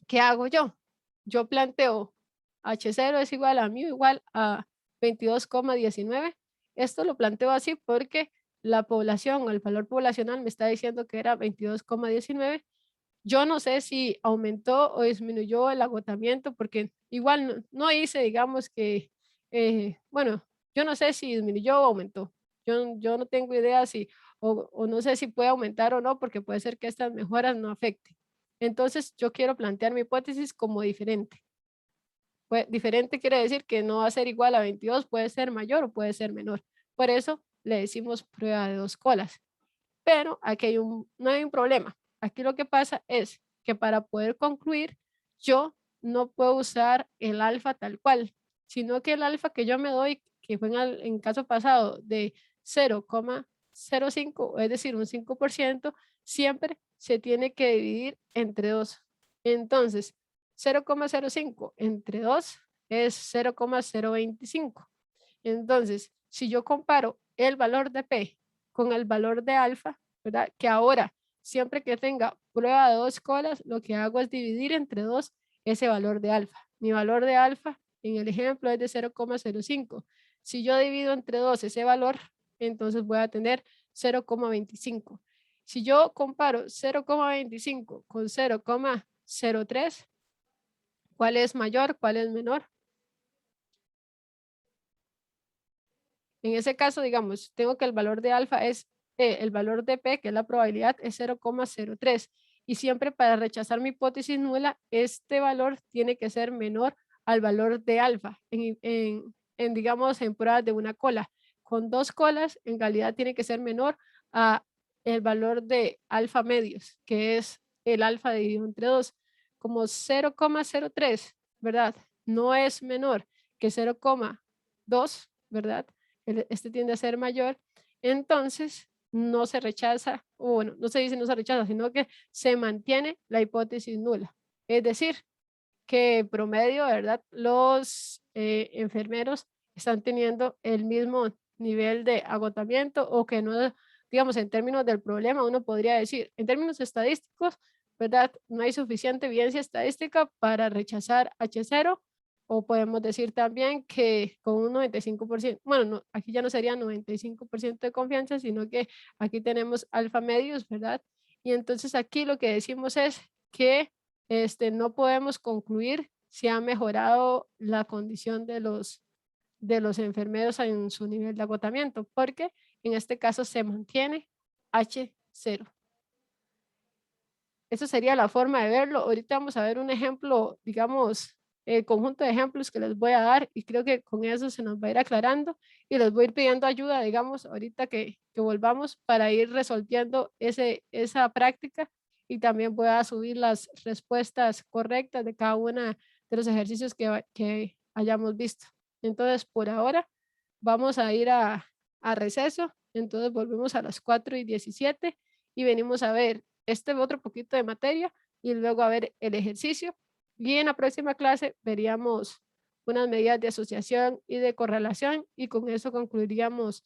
¿qué hago yo? Yo planteo H0 es igual a mu igual a 22,19. Esto lo planteo así porque la población o el valor poblacional me está diciendo que era 22,19. Yo no sé si aumentó o disminuyó el agotamiento porque igual no hice, digamos que, bueno, yo no sé si disminuyó o aumentó. Yo no tengo idea si, o no sé si puede aumentar o no, porque puede ser que estas mejoras no afecten. Entonces, yo quiero plantear mi hipótesis como diferente. Pues, diferente quiere decir que no va a ser igual a 22, puede ser mayor o puede ser menor. Por eso le decimos prueba de 2 colas. Pero aquí no hay un problema. Aquí lo que pasa es que para poder concluir, yo no puedo usar el alfa tal cual, sino que el alfa que yo me doy, que fue en caso pasado de 0,05, es decir, un 5%, siempre se tiene que dividir entre 2. Entonces, 0,05 entre 2 es 0,025. Entonces, si yo comparo el valor de P con el valor de alfa, ¿verdad? Que ahora, siempre que tenga prueba de 2 colas, lo que hago es dividir entre 2 ese valor de alfa. Mi valor de alfa en el ejemplo es de 0,05. Si yo divido entre 2 ese valor, entonces voy a tener 0,25. Si yo comparo 0,25 con 0,03, ¿cuál es mayor? ¿Cuál es menor? En ese caso, digamos, tengo que el valor de alfa es, el valor de P, que es la probabilidad, es 0,03. Y siempre para rechazar mi hipótesis nula, este valor tiene que ser menor al valor de alfa, digamos, en pruebas de una cola. Con 2 colas, en realidad tiene que ser menor a el valor de alfa medios, que es el alfa dividido entre 2. Como 0,03, ¿verdad? No es menor que 0,2, ¿verdad? Este tiende a ser mayor, entonces no se rechaza, o bueno, no se dice no se rechaza, sino que se mantiene la hipótesis nula. Es decir, que promedio, ¿verdad? Los enfermeros están teniendo el mismo nivel de agotamiento o que no, digamos, en términos del problema, uno podría decir, en términos estadísticos, ¿verdad? No hay suficiente evidencia estadística para rechazar H0 o podemos decir también que con un 95%, bueno, no, aquí ya no sería 95% de confianza, sino que aquí tenemos alfa medios, ¿verdad? Y entonces aquí lo que decimos es que no podemos concluir si ha mejorado la condición de los enfermeros en su nivel de agotamiento, porque en este caso se mantiene H0. Esa sería la forma de verlo. Ahorita vamos a ver un ejemplo, digamos, el conjunto de ejemplos que les voy a dar y creo que con eso se nos va a ir aclarando y les voy a ir pidiendo ayuda, digamos, ahorita que volvamos para ir resolviendo esa práctica y también voy a subir las respuestas correctas de cada uno de los ejercicios que hayamos visto. Entonces, por ahora, vamos a ir a receso. Entonces, volvemos a las 4:17 y venimos a ver este otro poquito de materia y luego a ver el ejercicio. Y en la próxima clase veríamos unas medidas de asociación y de correlación y con eso concluiríamos,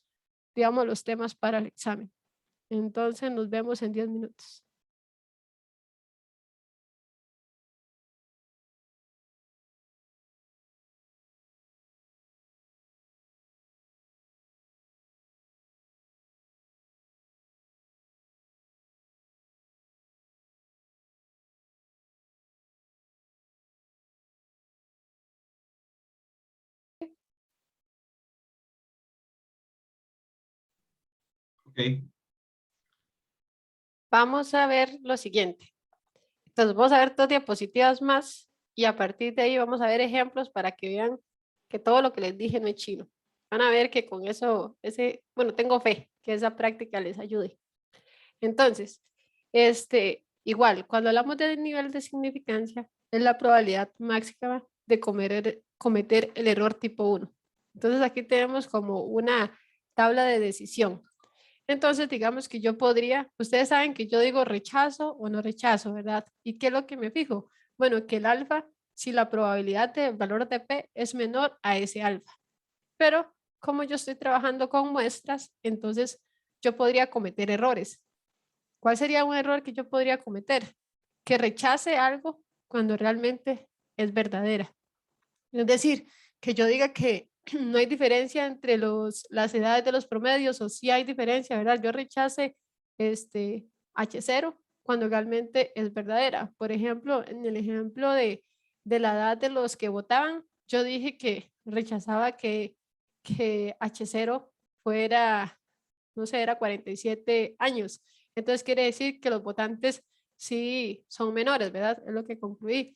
digamos, los temas para el examen. Entonces nos vemos en 10 minutos. Vamos a ver lo siguiente. Entonces vamos a ver dos diapositivas más y a partir de ahí vamos a ver ejemplos para que vean que todo lo que les dije no es chino. Van a ver que con eso, bueno, tengo fe que esa práctica les ayude. Entonces, igual, cuando hablamos del nivel de significancia, es la probabilidad máxima de cometer el error tipo 1. Entonces aquí tenemos como una tabla de decisión. Entonces, digamos que yo podría, ustedes saben que yo digo rechazo o no rechazo, ¿verdad? ¿Y qué es lo que me fijo? Bueno, que el alfa, si la probabilidad de valor de P es menor a ese alfa. Pero como yo estoy trabajando con muestras, entonces yo podría cometer errores. ¿Cuál sería un error que yo podría cometer? Que rechace algo cuando realmente es verdadera. Es decir, que yo diga que no hay diferencia entre las edades de los promedios o sí hay diferencia, ¿verdad? Yo rechace H0 cuando realmente es verdadera. Por ejemplo, en el ejemplo de la edad de los que votaban, yo dije que rechazaba que H0 fuera, no sé, era 47 años. Entonces quiere decir que los votantes sí son menores, ¿verdad? Es lo que concluí.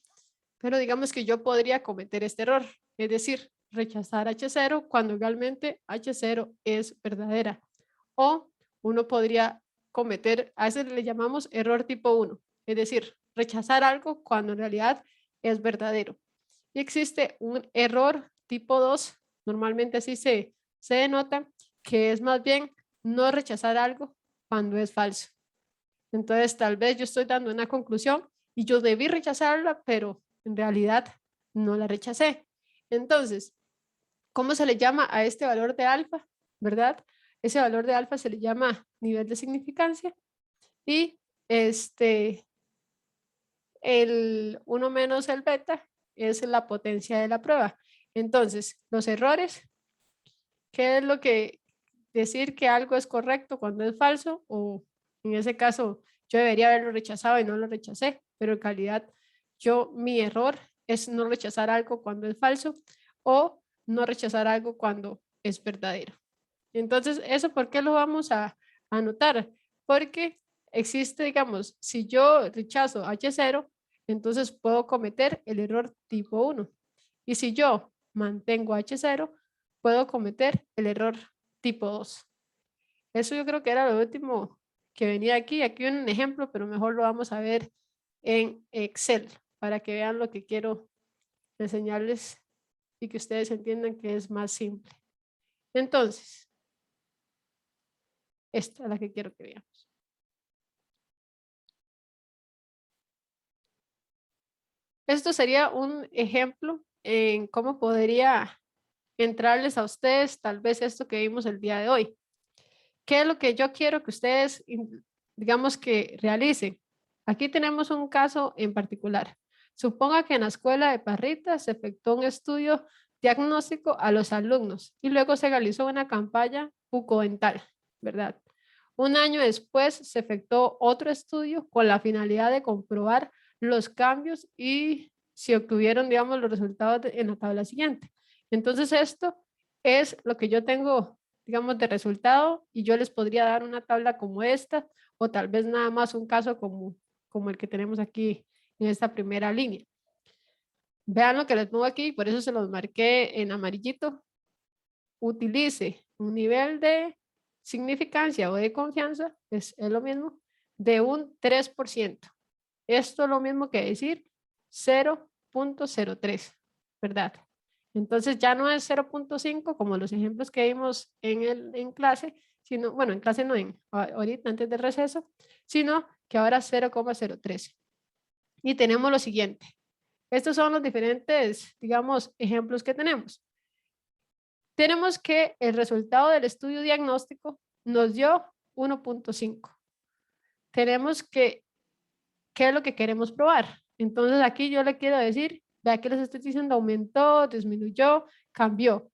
Pero digamos que yo podría cometer este error, es decir, rechazar H0 cuando realmente H0 es verdadera. O uno podría cometer, a ese le llamamos error tipo 1, es decir, rechazar algo cuando en realidad es verdadero. Y existe un error tipo 2, normalmente así se denota, que es más bien no rechazar algo cuando es falso. Entonces, tal vez yo estoy dando una conclusión y yo debí rechazarla, pero en realidad no la rechacé. Entonces, ¿cómo se le llama a este valor de alfa? ¿Verdad? Ese valor de alfa se le llama nivel de significancia y el 1 menos el beta es la potencia de la prueba. Entonces, los errores, ¿qué es lo que decir que algo es correcto cuando es falso? O en ese caso, yo debería haberlo rechazado y no lo rechacé, pero en realidad mi error es no rechazar algo cuando es falso o no rechazar algo cuando es verdadero. Entonces, ¿eso por qué lo vamos a anotar? Porque existe, digamos, si yo rechazo H0, entonces puedo cometer el error tipo 1. Y si yo mantengo H0, puedo cometer el error tipo 2. Eso yo creo que era lo último que venía aquí. Aquí un ejemplo, pero mejor lo vamos a ver en Excel para que vean lo que quiero enseñarles y que ustedes entiendan que es más simple. Entonces, esta es la que quiero que veamos. Esto sería un ejemplo en cómo podría entrarles a ustedes tal vez esto que vimos el día de hoy. ¿Qué es lo que yo quiero que ustedes, digamos, que realicen? Aquí tenemos un caso en particular. Suponga que en la escuela de Parrita se efectuó un estudio diagnóstico a los alumnos y luego se realizó una campaña bucodental, ¿verdad? Un año después se efectuó otro estudio con la finalidad de comprobar los cambios y si obtuvieron, digamos, los resultados en la tabla siguiente. Entonces esto es lo que yo tengo, digamos, de resultado y yo les podría dar una tabla como esta o tal vez nada más un caso como el que tenemos aquí en esta primera línea. Vean lo que les pongo aquí, por eso se los marqué en amarillito. Utilice un nivel de significancia o de confianza, es lo mismo, de un 3%. Esto es lo mismo que decir 0.03, ¿verdad? Entonces ya no es 0.5 como los ejemplos que vimos en clase, sino, bueno, en clase no, ahorita antes del receso, sino que ahora 0.03. Y tenemos lo siguiente. Estos son los diferentes, digamos, ejemplos que tenemos. Tenemos que el resultado del estudio diagnóstico nos dio 1.5. Tenemos que, ¿qué es lo que queremos probar? Entonces aquí yo le quiero decir, vea que les estoy diciendo aumentó, disminuyó, cambió.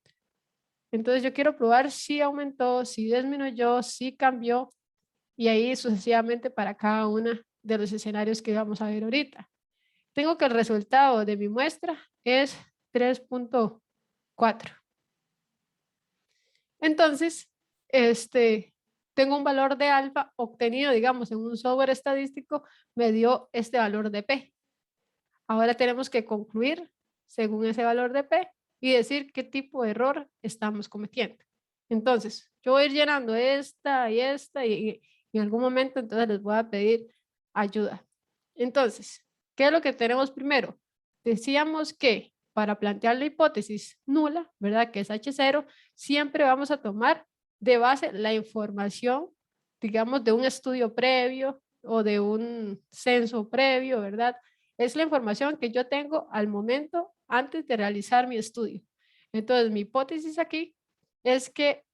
Entonces yo quiero probar si aumentó, si disminuyó, si cambió y ahí sucesivamente para cada uno de los escenarios que vamos a ver ahorita. Tengo que el resultado de mi muestra es 3.4. Entonces, tengo un valor de alfa obtenido, digamos, en un software estadístico, me dio este valor de P. Ahora tenemos que concluir según ese valor de P y decir qué tipo de error estamos cometiendo. Entonces, yo voy a ir llenando esta y esta y en algún momento entonces les voy a pedir ayuda. Entonces, ¿qué es lo que tenemos primero? Decíamos que para plantear la hipótesis nula, ¿verdad? Que es H0, siempre vamos a tomar de base la información, digamos, de un estudio previo o de un censo previo, ¿verdad? Es la información que yo tengo al momento antes de realizar mi estudio. Entonces, mi hipótesis aquí es que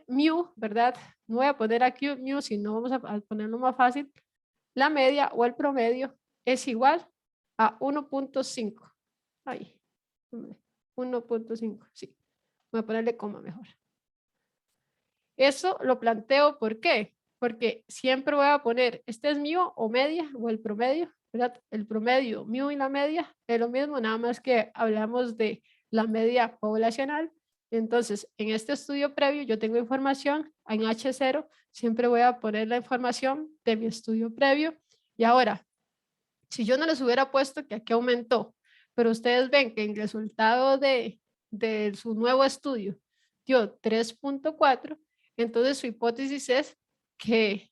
mu, ¿verdad? No voy a poner aquí mu, sino vamos a ponerlo más fácil. La media o el promedio es igual a 1.5. Ahí, 1.5, sí. Voy a ponerle coma mejor. Eso lo planteo, ¿por qué? Porque siempre voy a poner, este es mu o media o el promedio, ¿verdad? El promedio, mu y la media es lo mismo, nada más que hablamos de la media poblacional. Entonces, en este estudio previo yo tengo información en H0, siempre voy a poner la información de mi estudio previo. Y ahora, si yo no les hubiera puesto que aquí aumentó, pero ustedes ven que el resultado de su nuevo estudio dio 3.4, entonces su hipótesis es que,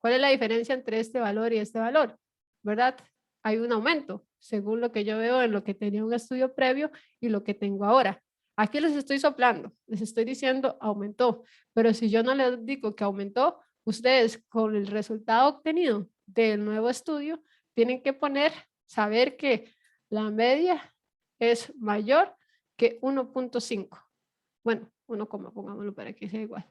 ¿cuál es la diferencia entre este valor y este valor? ¿Verdad? Hay un aumento, según lo que yo veo en lo que tenía un estudio previo y lo que tengo ahora. Aquí les estoy soplando, les estoy diciendo aumentó, pero si yo no les digo que aumentó, ustedes con el resultado obtenido del nuevo estudio tienen que saber que la media es mayor que 1.5. Bueno, 1, pongámoslo para que sea igual.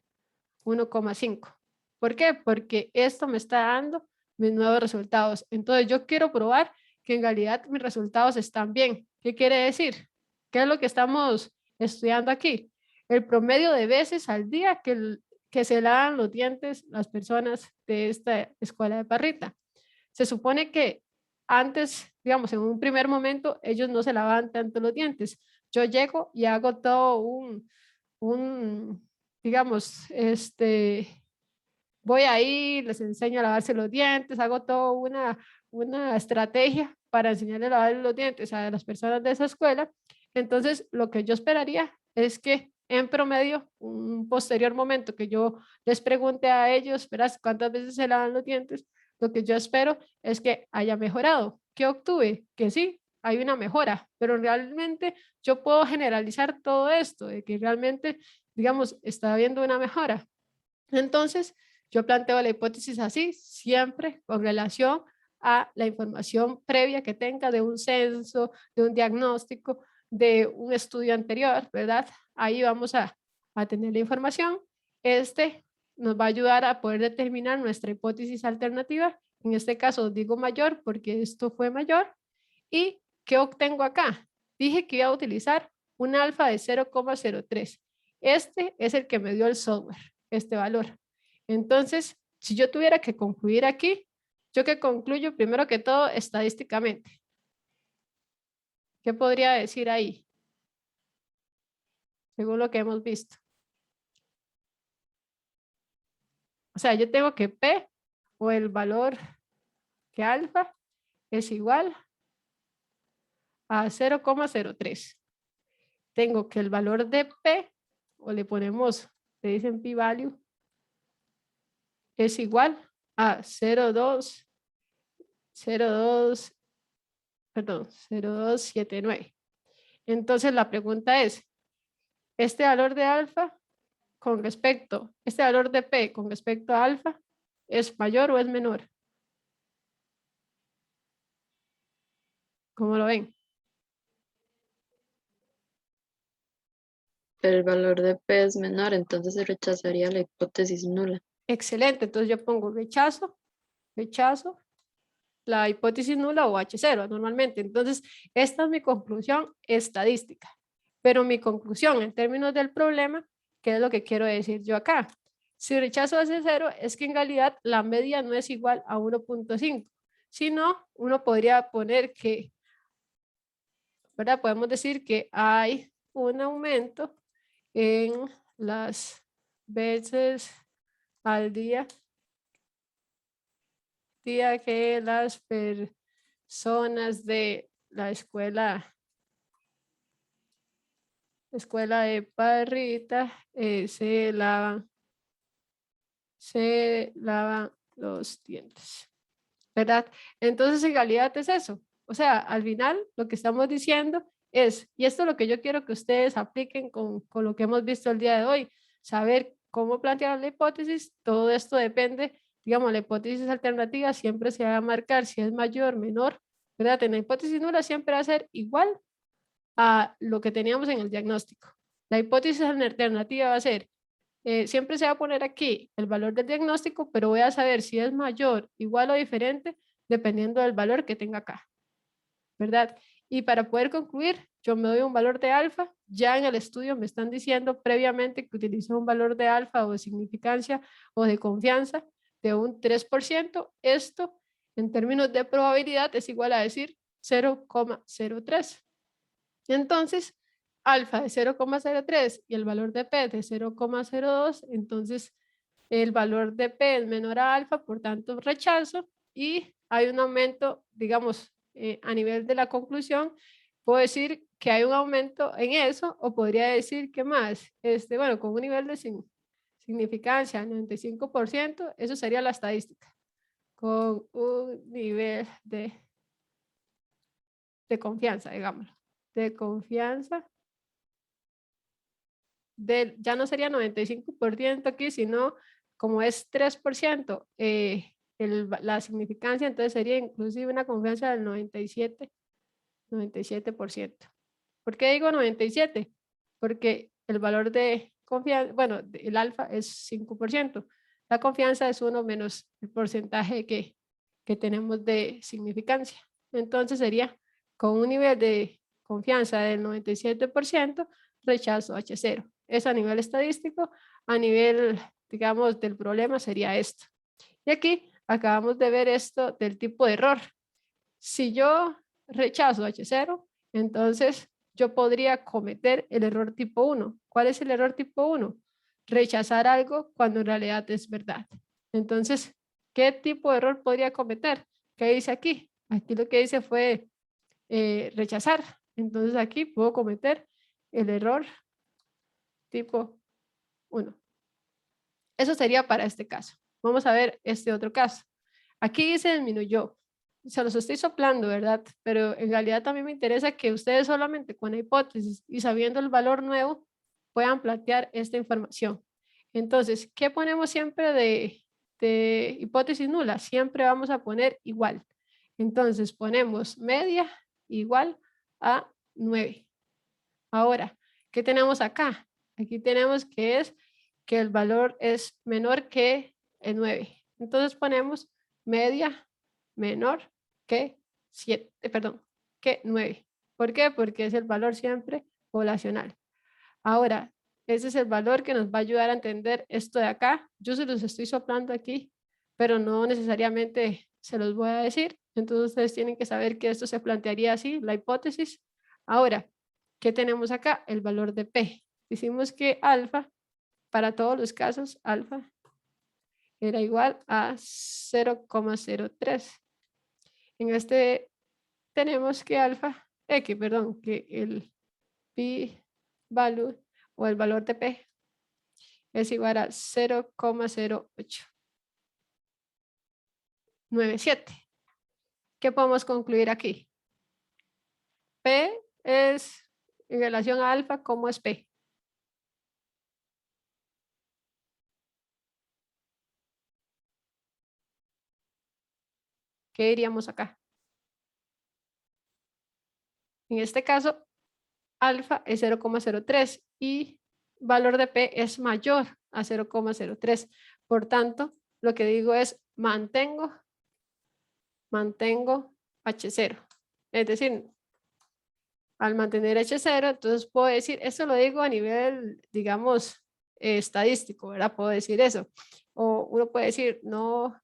1,5. ¿Por qué? Porque esto me está dando mis nuevos resultados. Entonces yo quiero probar que en realidad mis resultados están bien. ¿Qué quiere decir? ¿Qué es lo que estamos estudiando aquí? El promedio de veces al día que se lavan los dientes las personas de esta escuela de Parrita. Se supone que antes, digamos, en un primer momento, ellos no se lavaban tanto los dientes. Yo llego y hago todo digamos, voy ahí, les enseño a lavarse los dientes, hago toda una estrategia para enseñarles a lavar los dientes a las personas de esa escuela. Entonces, lo que yo esperaría es que en promedio, un posterior momento que yo les pregunte a ellos, verás, ¿cuántas veces se lavan los dientes? Lo que yo espero es que haya mejorado. ¿Qué obtuve? Que sí, hay una mejora, pero realmente yo puedo generalizar todo esto, de que realmente, digamos, está habiendo una mejora. Entonces, yo planteo la hipótesis así, siempre con relación a la información previa que tenga de un censo, de un diagnóstico, de un estudio anterior, ¿verdad? Ahí vamos a tener la información. Este nos va a ayudar a poder determinar nuestra hipótesis alternativa. En este caso digo mayor porque esto fue mayor. ¿Y qué obtengo acá? Dije que iba a utilizar un alfa de 0,03. Este es el que me dio el software, este valor. Entonces, si yo tuviera que concluir aquí, yo que concluyo primero que todo estadísticamente. ¿Qué podría decir ahí? Según lo que hemos visto. O sea, yo tengo que P o el valor que alfa es igual a 0,03. Tengo que el valor de P, o le ponemos, le dicen p-value, es igual a 0,2, perdón, 0,279. Entonces la pregunta es, este valor de alfa con respecto, este valor de P con respecto a alfa, ¿es mayor o es menor? ¿Cómo lo ven? El valor de P es menor, entonces se rechazaría la hipótesis nula. Excelente, entonces yo pongo rechazo, la hipótesis nula o H0 normalmente. Entonces, esta es mi conclusión estadística. Pero mi conclusión en términos del problema, ¿qué es lo que quiero decir yo acá? Si rechazo H0 es que en realidad la media no es igual a 1.5, sino uno podría poner que, ¿verdad? Podemos decir que hay un aumento en las veces al día que las personas de la escuela de Parrita se lavan los dientes, ¿verdad? Entonces en realidad es eso. O sea, al final lo que estamos diciendo es, y esto es lo que yo quiero que ustedes apliquen con lo que hemos visto el día de hoy, saber cómo plantear la hipótesis. Todo esto depende, digamos, la hipótesis alternativa siempre se va a marcar si es mayor, menor, ¿verdad? En la hipótesis nula siempre va a ser igual a lo que teníamos en el diagnóstico. La hipótesis alternativa va a ser, siempre se va a poner aquí el valor del diagnóstico, pero voy a saber si es mayor, igual o diferente, dependiendo del valor que tenga acá, ¿verdad? Y para poder concluir, yo me doy un valor de alfa. Ya en el estudio me están diciendo previamente que utilizo un valor de alfa o de significancia o de confianza de un 3%. Esto, en términos de probabilidad, es igual a decir 0,03. Entonces, alfa de 0,03 y el valor de P de 0,02, entonces el valor de P es menor a alfa, por tanto rechazo, y hay un aumento, digamos, a nivel de la conclusión, puedo decir que hay un aumento en eso, o podría decir que más, bueno, con un nivel de significancia, 95%, eso sería la estadística, con un nivel de confianza, digámoslo, de confianza, ya no sería 95% aquí, sino como es 3%, la significancia, entonces sería inclusive una confianza del 97%. ¿Por qué digo 97? Porque el valor de confianza, bueno, el alfa es 5%. La confianza es 1 menos el porcentaje que tenemos de significancia. Entonces sería con un nivel de confianza del 97%, rechazo H0. Es a nivel estadístico. A nivel, digamos, del problema sería esto. Y aquí acabamos de ver esto del tipo de error. Si yo rechazo H0, entonces yo podría cometer el error tipo 1. ¿Cuál es el error tipo 1? Rechazar algo cuando en realidad es verdad. Entonces, ¿qué tipo de error podría cometer? ¿Qué dice aquí? Aquí lo que dice fue rechazar. Entonces aquí puedo cometer el error tipo 1. Eso sería para este caso. Vamos a ver este otro caso. Aquí dice disminuyó. Se los estoy soplando, ¿verdad? Pero en realidad también me interesa que ustedes solamente con la hipótesis y sabiendo el valor nuevo puedan plantear esta información. Entonces, ¿qué ponemos siempre de hipótesis nula? Siempre vamos a poner igual. Entonces, ponemos media igual a 9. Ahora, ¿qué tenemos acá? Aquí tenemos que es que el valor es menor que el 9. Entonces ponemos media menor que 7, perdón, que 9. ¿Por qué? Porque es el valor siempre poblacional. Ahora, ese es el valor que nos va a ayudar a entender esto de acá. Yo se los estoy soplando aquí, pero no necesariamente se los voy a decir. Entonces ustedes tienen que saber que esto se plantearía así, la hipótesis. Ahora, ¿qué tenemos acá? El valor de P. Decimos que alfa, para todos los casos, alfa era igual a 0,03. En este tenemos que alfa, perdón, que el p-value o el valor de P es igual a 0,0897. ¿Qué podemos concluir aquí? P es en relación a alfa, ¿cómo es P? ¿Qué diríamos acá? En este caso, alfa es 0,03 y valor de P es mayor a 0,03. Por tanto, lo que digo es mantengo H0. Es decir, al mantener H0, entonces puedo decir, eso lo digo a nivel, digamos, estadístico, ¿verdad? Puedo decir eso. O uno puede decir, no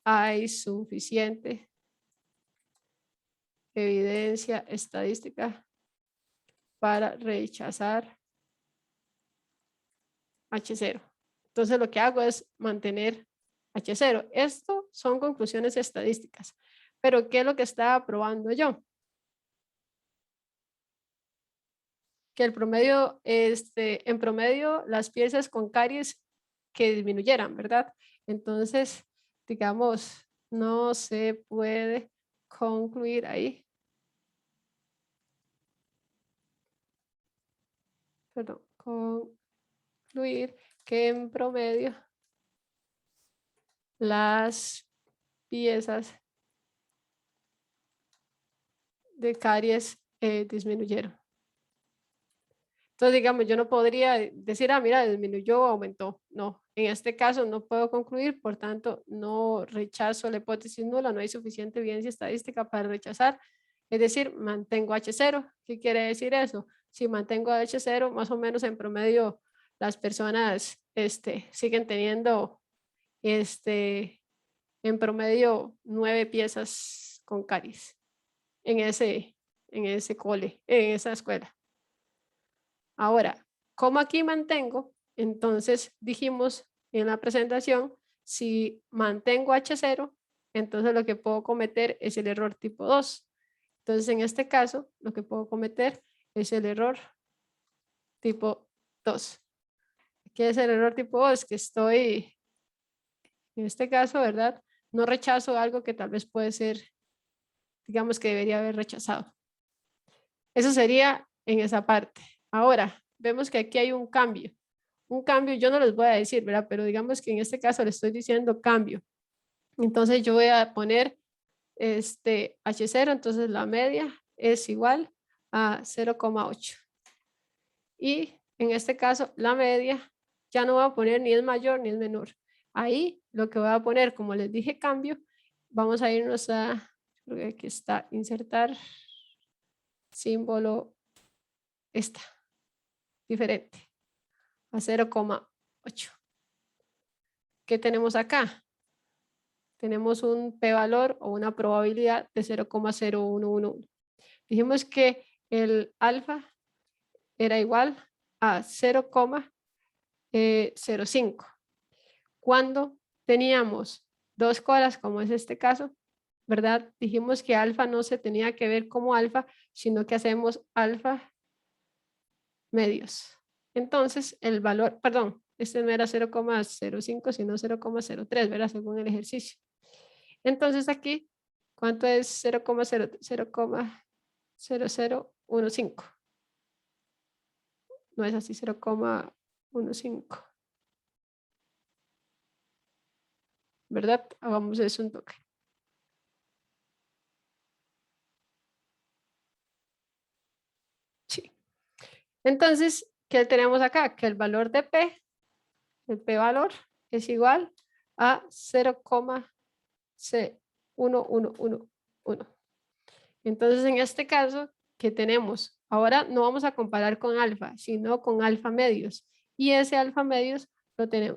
hay suficiente evidencia estadística para rechazar H0. Entonces lo que hago es mantener H0. Esto son conclusiones estadísticas. Pero ¿qué es lo que estaba probando yo? Que el promedio, en promedio, las piezas con caries que disminuyeran, ¿verdad? Entonces, digamos, no se puede concluir ahí. Perdón, concluir que en promedio las piezas de caries disminuyeron. Entonces, digamos, yo no podría decir, ah, mira, disminuyó o aumentó. No, en este caso no puedo concluir, por tanto, no rechazo la hipótesis nula, no hay suficiente evidencia estadística para rechazar. Es decir, mantengo H0. ¿Qué quiere decir eso? Si mantengo H0, más o menos en promedio, las personas siguen teniendo en promedio 9 piezas con caries en ese cole, en esa escuela. Ahora, ¿cómo aquí mantengo? Entonces dijimos en la presentación, si mantengo H0, entonces lo que puedo cometer es el error tipo 2. Entonces en este caso, lo que puedo cometer es el error tipo 2. ¿Qué es el error tipo 2? Que estoy, en este caso, ¿verdad? No rechazo algo que tal vez puede ser, digamos que debería haber rechazado. Eso sería en esa parte. Ahora, vemos que aquí hay un cambio. Un cambio, yo no les voy a decir, ¿verdad? Pero digamos que en este caso le estoy diciendo cambio. Entonces yo voy a poner H0, entonces la media es igual a 0,8. Y en este caso la media ya no voy a poner ni es mayor ni es menor. Ahí lo que voy a poner, como les dije, cambio, vamos a irnos a, creo que aquí está, insertar símbolo esta, diferente, a 0,8. ¿Qué tenemos acá? Tenemos un p-valor o una probabilidad de 0,0111. Dijimos que el alfa era igual a 0,05. Cuando teníamos dos colas, como es este caso, ¿verdad? Dijimos que alfa no se tenía que ver como alfa, sino que hacemos alfa medios. Entonces, el valor, perdón, este no era 0,05, sino 0,03, ¿verdad? Según el ejercicio. Entonces aquí, ¿cuánto es 0,0015? No es así, 0,15. ¿Verdad? Hagamos eso un toque. Sí. Entonces, ¿qué tenemos acá? Que el valor de P, el P valor, es igual a 0,1111. Entonces, en este caso, ¿qué tenemos? Ahora no vamos a comparar con alfa, sino con alfa medios. Y ese alfa medios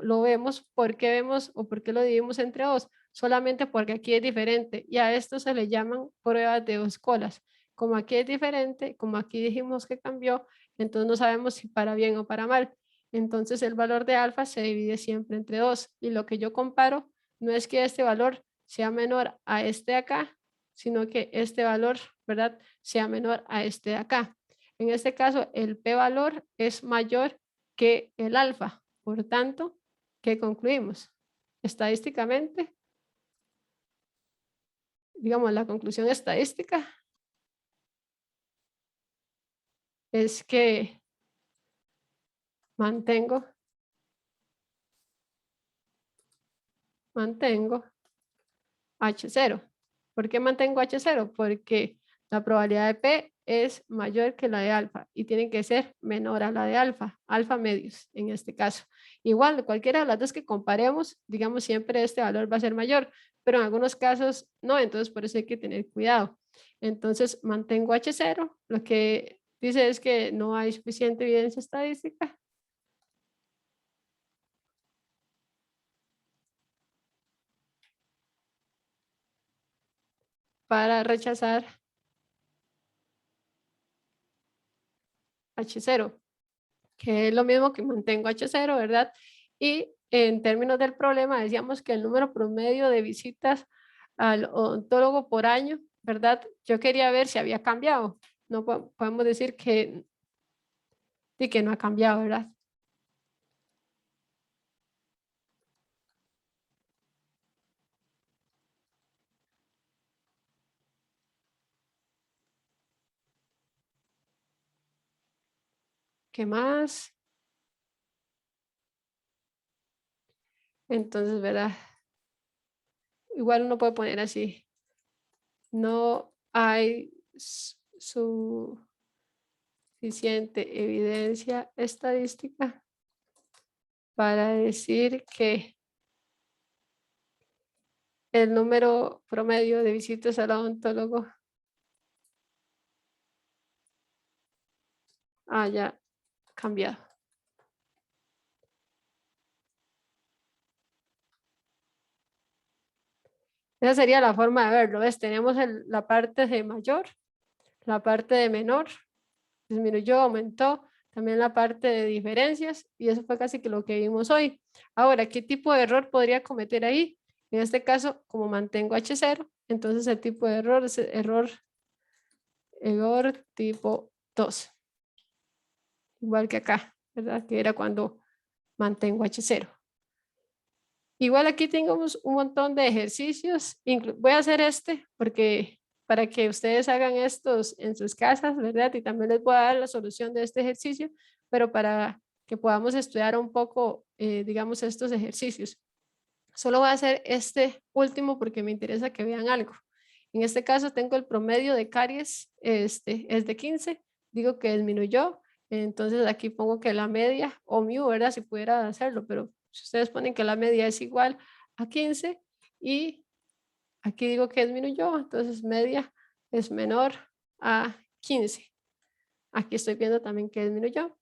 lo vemos, ¿por qué vemos o por qué lo dividimos entre dos? Solamente porque aquí es diferente y a esto se le llaman pruebas de dos colas. Como aquí es diferente, como aquí dijimos que cambió, entonces no sabemos si para bien o para mal. Entonces el valor de alfa se divide siempre entre dos y lo que yo comparo no es que este valor sea menor a este de acá, sino que este valor, ¿verdad?, sea menor a este de acá. En este caso, el p-valor es mayor que el alfa. Por tanto, ¿qué concluimos? Estadísticamente, digamos, la conclusión estadística es que mantengo H0. ¿Por qué mantengo H0? Porque la probabilidad de P es mayor que la de alfa y tiene que ser menor a la de alfa, alfa medios en este caso. Igual, cualquiera de las dos que comparemos, digamos siempre este valor va a ser mayor, pero en algunos casos no, entonces por eso hay que tener cuidado. Entonces mantengo H0, lo que dice es que no hay suficiente evidencia estadística para rechazar H0, que es lo mismo que mantengo H0, ¿verdad? Y en términos del problema, decíamos que el número promedio de visitas al odontólogo por año, ¿verdad? Yo quería ver si había cambiado. No podemos decir que no ha cambiado, ¿verdad? ¿Qué más? Entonces, ¿verdad? Igual uno puede poner así. No hay suficiente evidencia estadística para decir que el número promedio de visitas al odontólogo haya cambiado. Esa sería la forma de verlo. ¿Ves? Tenemos la parte de mayor, la parte de menor, disminuyó, aumentó, también la parte de diferencias, y eso fue casi que lo que vimos hoy. Ahora, ¿qué tipo de error podría cometer ahí? En este caso, como mantengo H0, entonces el tipo de error es error tipo 2. Igual que acá, ¿verdad? Que era cuando mantengo H0. Igual aquí tenemos un montón de ejercicios. Voy a hacer porque para que ustedes hagan estos en sus casas, ¿verdad? Y también les voy a dar la solución de este ejercicio, pero para que podamos estudiar un poco, digamos, estos ejercicios. Solo voy a hacer este último porque me interesa que vean algo. En este caso tengo el promedio de caries, es de 15, digo que disminuyó, entonces aquí pongo que la media o mu, ¿verdad? Si pudiera hacerlo, pero si ustedes ponen que la media es igual a 15 y aquí digo que disminuyó, entonces media es menor a 15. Aquí estoy viendo también que disminuyó.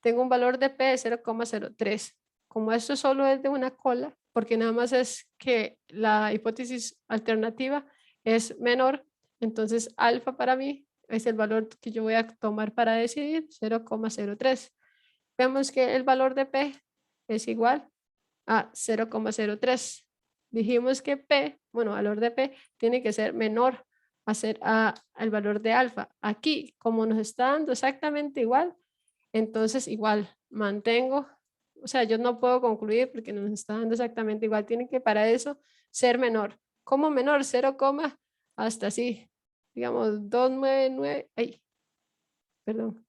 Tengo un valor de P de 0,03. Como esto solo es de una cola, porque nada más es que la hipótesis alternativa es menor, entonces alfa para mí es el valor que yo voy a tomar para decidir, 0,03. Vemos que el valor de P es igual a 0,03. Dijimos que P, bueno, valor de P tiene que ser menor al valor de alfa. Aquí, como nos está dando exactamente igual, entonces igual mantengo, o sea, yo no puedo concluir porque nos está dando exactamente igual, tiene que para eso ser menor. ¿Cómo menor? 0, hasta así, digamos 299, ay, perdón,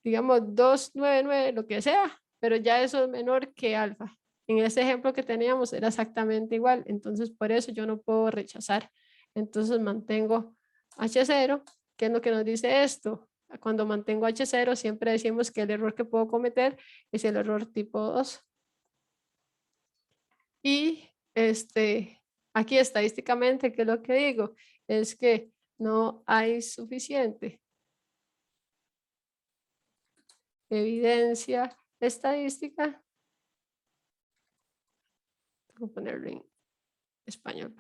digamos 299, lo que sea, pero ya eso es menor que alfa. En ese ejemplo que teníamos era exactamente igual, entonces por eso yo no puedo rechazar. Entonces mantengo H0, ¿qué es lo que nos dice esto? Cuando mantengo H0 siempre decimos que el error que puedo cometer es el error tipo 2. Y aquí estadísticamente, ¿qué es lo que digo? Es que no hay suficiente evidencia estadística. Voy a ponerlo en español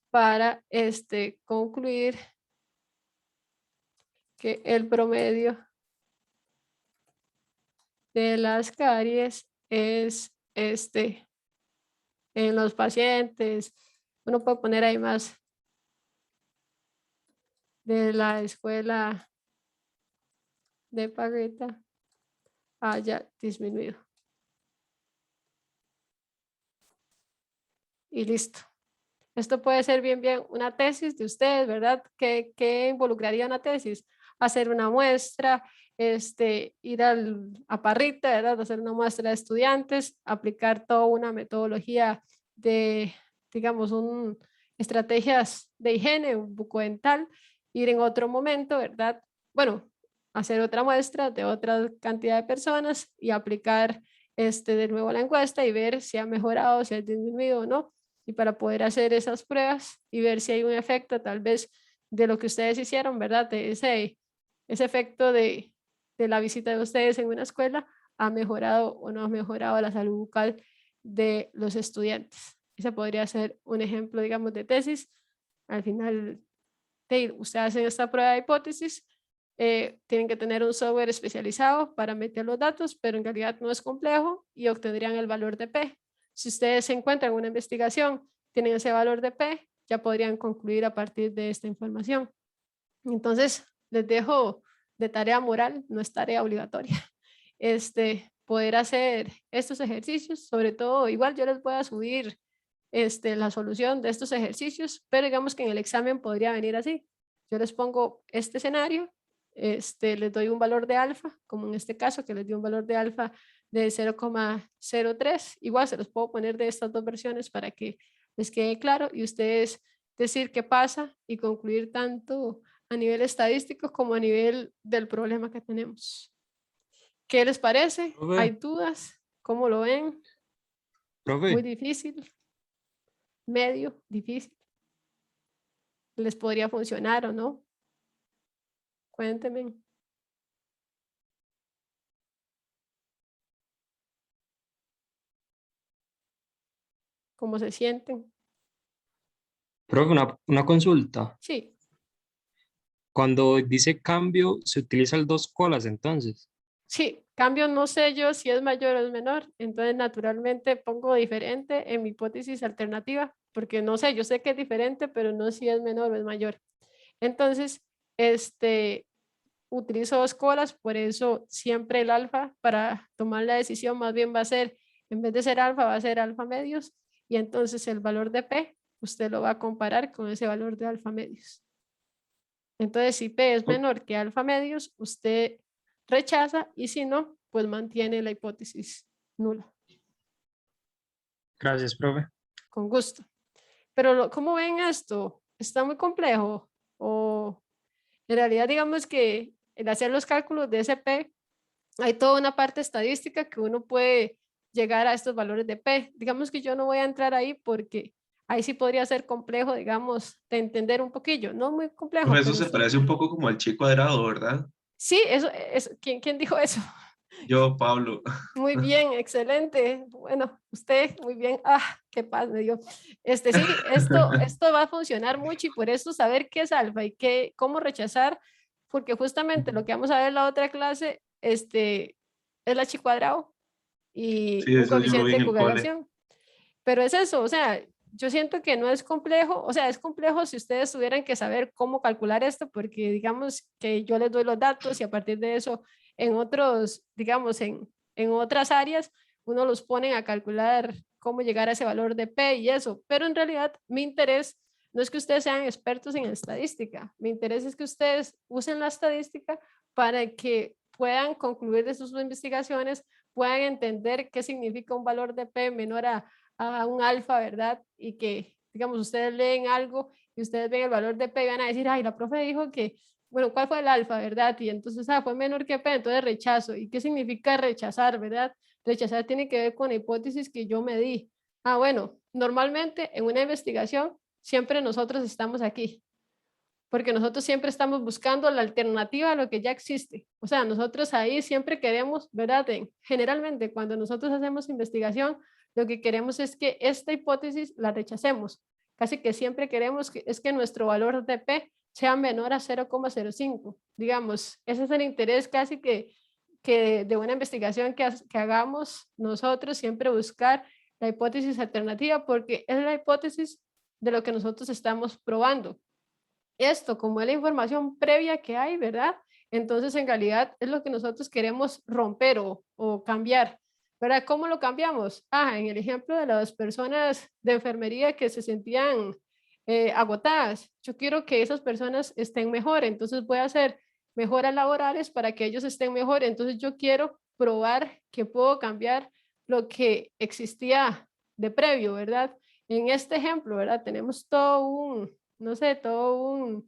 para concluir que el promedio de las caries es en los pacientes. Uno puede poner ahí más de la escuela de Parrita haya disminuido. Y listo. Esto puede ser bien una tesis de ustedes, ¿verdad? ¿Qué involucraría una tesis? Hacer una muestra, ir a Parrita, ¿verdad? Hacer una muestra de estudiantes, aplicar toda una metodología de, digamos, estrategias de higiene bucodental, ir en otro momento, ¿verdad? Bueno, hacer otra muestra de otra cantidad de personas y aplicar de nuevo la encuesta y ver si ha mejorado, si ha disminuido o no, y para poder hacer esas pruebas y ver si hay un efecto tal vez de lo que ustedes hicieron, ¿verdad? De ese efecto de la visita de ustedes en una escuela, ha mejorado o no ha mejorado la salud bucal de los estudiantes. Ese podría ser un ejemplo, digamos, de tesis. Al final, ustedes hacen esta prueba de hipótesis, tienen que tener un software especializado para meter los datos, pero en realidad no es complejo y obtendrían el valor de P. Si ustedes se encuentran en una investigación, tienen ese valor de P, ya podrían concluir a partir de esta información. Entonces, les dejo de tarea moral, no es tarea obligatoria, poder hacer estos ejercicios, sobre todo, igual yo les voy a subir la solución de estos ejercicios, pero digamos que en el examen podría venir así. Yo les pongo este escenario, les doy un valor de alfa, como en este caso que les di un valor de alfa de 0,03, igual se los puedo poner de estas dos versiones para que les quede claro y ustedes decir qué pasa y concluir tanto a nivel estadístico como a nivel del problema que tenemos. ¿Qué les parece? Profe. ¿Hay dudas? ¿Cómo lo ven? Muy Profe, difícil, medio difícil. ¿Les podría funcionar o no? Cuéntenme. ¿Cómo se sienten? profe, una consulta. Sí, Cuando dice cambio, se utiliza el dos colas entonces. sí. Cambio no sé yo si es mayor o es menor. Entonces, naturalmente pongo diferente en mi hipótesis alternativa, porque no sé, yo sé que es diferente, pero no si es menor o es mayor. Entonces, utilizo dos colas, por eso siempre el alfa para tomar la decisión más bien va a ser, en vez de ser alfa, va a ser alfa medios, y entonces el valor de P, usted lo va a comparar con ese valor de alfa medios. Entonces, si P es menor que alfa medios, usted rechaza, y si no, pues mantiene la hipótesis nula. Gracias, profe. Con gusto. Pero, ¿cómo ven esto? ¿Está muy complejo? O en realidad, digamos que el hacer los cálculos de ese P, hay toda una parte estadística que uno puede llegar a estos valores de P. Digamos que yo no voy a entrar ahí porque ahí sí podría ser complejo, digamos, de entender un poquillo. No muy complejo, Eso pero se sí. parece un poco como al chi cuadrado, ¿verdad? Sí, eso, ¿quién dijo eso? Yo, Pablo. Muy bien, excelente. Bueno, usted, muy bien. Ah, qué paz me dio. Sí, esto va a funcionar mucho y por eso saber qué es alfa y cómo rechazar, porque justamente lo que vamos a ver en la otra clase, es la chi cuadrado y Sí, un eso yo lo vi coeficiente en de el cole. correlación. Pero es eso, o sea, yo siento que no es complejo, o sea, es complejo si ustedes tuvieran que saber cómo calcular esto, porque digamos que yo les doy los datos y a partir de eso, en otros, digamos, en otras áreas, uno los pone a calcular cómo llegar a ese valor de P y eso, pero en realidad mi interés no es que ustedes sean expertos en estadística, mi interés es que ustedes usen la estadística para que puedan concluir de sus investigaciones, puedan entender qué significa un valor de P menor a un alfa, ¿verdad? Y que, digamos, ustedes leen algo y ustedes ven el valor de P y van a decir, ay, la profe dijo que, bueno, ¿cuál fue el alfa, verdad? Y entonces, fue menor que P, entonces rechazo. ¿Y qué significa rechazar, verdad? Rechazar tiene que ver con la hipótesis que yo me di. Bueno, normalmente en una investigación siempre nosotros estamos aquí, porque nosotros siempre estamos buscando la alternativa a lo que ya existe. O sea, nosotros ahí siempre queremos, ¿verdad? Generalmente cuando nosotros hacemos investigación, lo que queremos es que esta hipótesis la rechacemos. Casi que siempre queremos que nuestro valor de P sea menor a 0,05. Digamos, ese es el interés casi que de una investigación que hagamos nosotros, siempre buscar la hipótesis alternativa, porque es la hipótesis de lo que nosotros estamos probando. Esto, como es la información previa que hay, ¿verdad? Entonces, en realidad, es lo que nosotros queremos romper o cambiar, ¿verdad? ¿Cómo lo cambiamos? En el ejemplo de las personas de enfermería que se sentían agotadas. Yo quiero que esas personas estén mejor, entonces voy a hacer mejoras laborales para que ellos estén mejor. Entonces, yo quiero probar que puedo cambiar lo que existía de previo, ¿verdad? En este ejemplo, ¿verdad? Tenemos no sé, todo un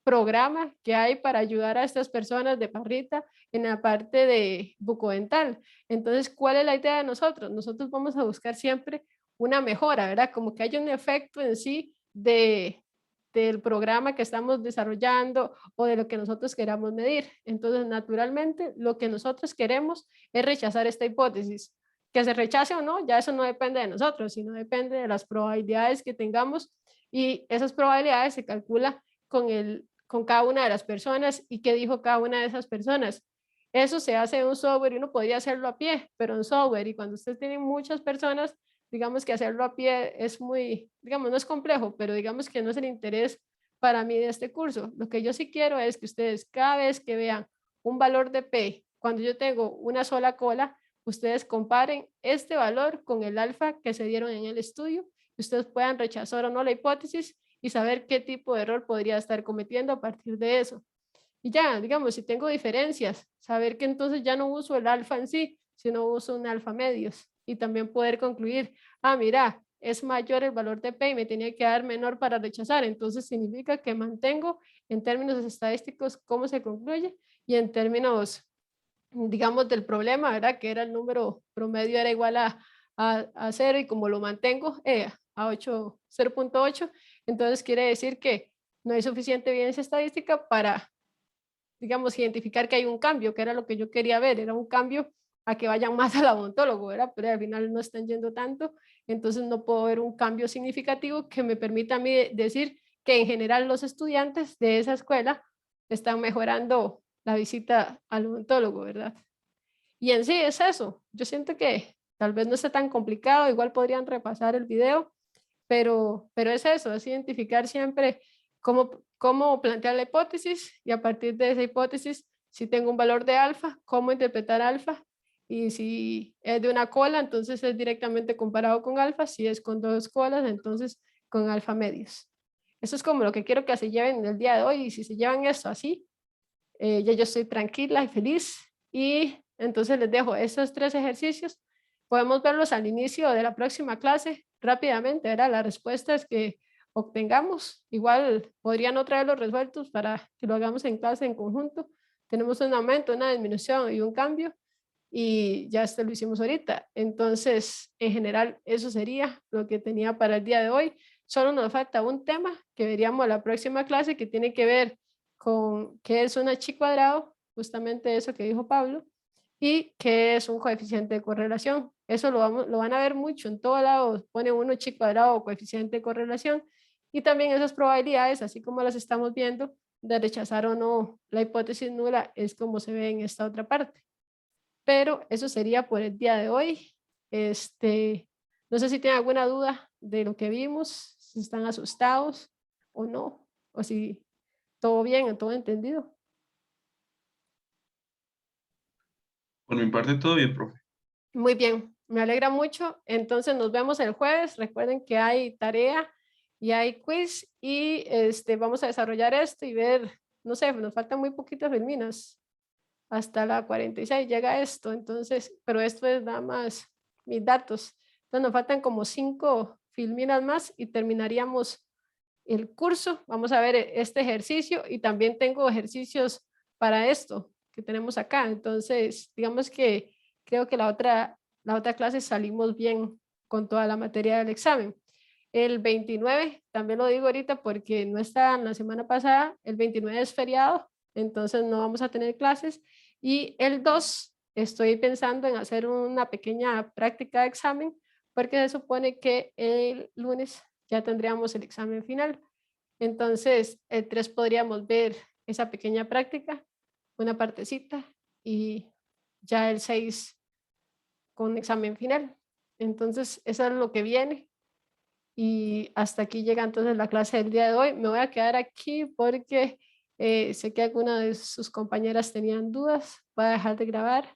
programa que hay para ayudar a estas personas de Parrita en la parte de bucodental. Entonces, ¿cuál es la idea de nosotros? Nosotros vamos a buscar siempre una mejora, ¿verdad? Como que haya un efecto en sí del programa que estamos desarrollando o de lo que nosotros queramos medir. Entonces, naturalmente, lo que nosotros queremos es rechazar esta hipótesis. Que se rechace o no, ya eso no depende de nosotros, sino depende de las probabilidades que tengamos y esas probabilidades se calculan con cada una de las personas y qué dijo cada una de esas personas. Eso se hace en un software y uno podría hacerlo a pie, pero en software, y cuando usted tiene muchas personas, digamos que hacerlo a pie es muy, digamos, no es complejo, pero digamos que no es el interés para mí de este curso. Lo que yo sí quiero es que ustedes cada vez que vean un valor de P, cuando yo tengo una sola cola, ustedes comparen este valor con el alfa que se dieron en el estudio y ustedes puedan rechazar o no la hipótesis y saber qué tipo de error podría estar cometiendo a partir de eso. Y ya, digamos, si tengo diferencias, saber que entonces ya no uso el alfa en sí, sino uso un alfa medios. Y también poder concluir, mira, es mayor el valor de P y me tenía que dar menor para rechazar. Entonces significa que mantengo en términos estadísticos cómo se concluye y en términos, digamos, del problema, ¿verdad? Que era el número promedio era igual a 0 y como lo mantengo a 8, 0.8, entonces quiere decir que no hay suficiente evidencia estadística para, digamos, identificar que hay un cambio, que era lo que yo quería ver, era un cambio a que vayan más al odontólogo, ¿verdad? Pero al final no están yendo tanto, entonces no puedo ver un cambio significativo que me permita a mí decir que en general los estudiantes de esa escuela están mejorando la visita al odontólogo, ¿verdad? Y en sí es eso, yo siento que tal vez no sea tan complicado, igual podrían repasar el video, pero es eso, es identificar siempre cómo plantear la hipótesis y a partir de esa hipótesis, si tengo un valor de alfa, cómo interpretar alfa y si es de una cola, entonces es directamente comparado con alfa, si es con dos colas, entonces con alfa medios. Eso es como lo que quiero que se lleven el día de hoy y si se llevan esto así, ya yo estoy tranquila y feliz y entonces les dejo esos 3 ejercicios. Podemos verlos al inicio de la próxima clase rápidamente, ¿verdad? Las respuestas que obtengamos, igual podrían no traerlos resueltos para que lo hagamos en clase en conjunto. Tenemos un aumento, una disminución y un cambio y ya esto lo hicimos ahorita. Entonces, en general, eso sería lo que tenía para el día de hoy. Solo nos falta un tema que veríamos la próxima clase que tiene que ver con qué es un H cuadrado, justamente eso que dijo Pablo, y qué es un coeficiente de correlación. Eso lo van a ver mucho en todos lados, pone uno H cuadrado o coeficiente de correlación, y también esas probabilidades, así como las estamos viendo, de rechazar o no la hipótesis nula, es como se ve en esta otra parte. Pero eso sería por el día de hoy. No sé si tienen alguna duda de lo que vimos, si están asustados o no, o si todo bien, todo entendido. Por mi parte, todo bien, profe. Muy bien, me alegra mucho. Entonces nos vemos el jueves. Recuerden que hay tarea y hay quiz y vamos a desarrollar esto y ver, no sé, nos faltan muy poquitas filminas. Hasta la 46 llega esto, entonces, pero esto es nada más mis datos. Entonces nos faltan como 5 filminas más y terminaríamos el curso. Vamos a ver este ejercicio y también tengo ejercicios para esto que tenemos acá. Entonces, digamos que creo que la otra clase salimos bien con toda la materia del examen. El 29, también lo digo ahorita porque no está en la semana pasada, el 29 es feriado, entonces no vamos a tener clases. Y el 2, estoy pensando en hacer una pequeña práctica de examen porque se supone que el lunes ya tendríamos el examen final. Entonces, el 3 podríamos ver esa pequeña práctica, una partecita, y ya el 6 con examen final. Entonces, eso es lo que viene. Y hasta aquí llega entonces la clase del día de hoy. Me voy a quedar aquí porque sé que algunas de sus compañeras tenían dudas. Voy a dejar de grabar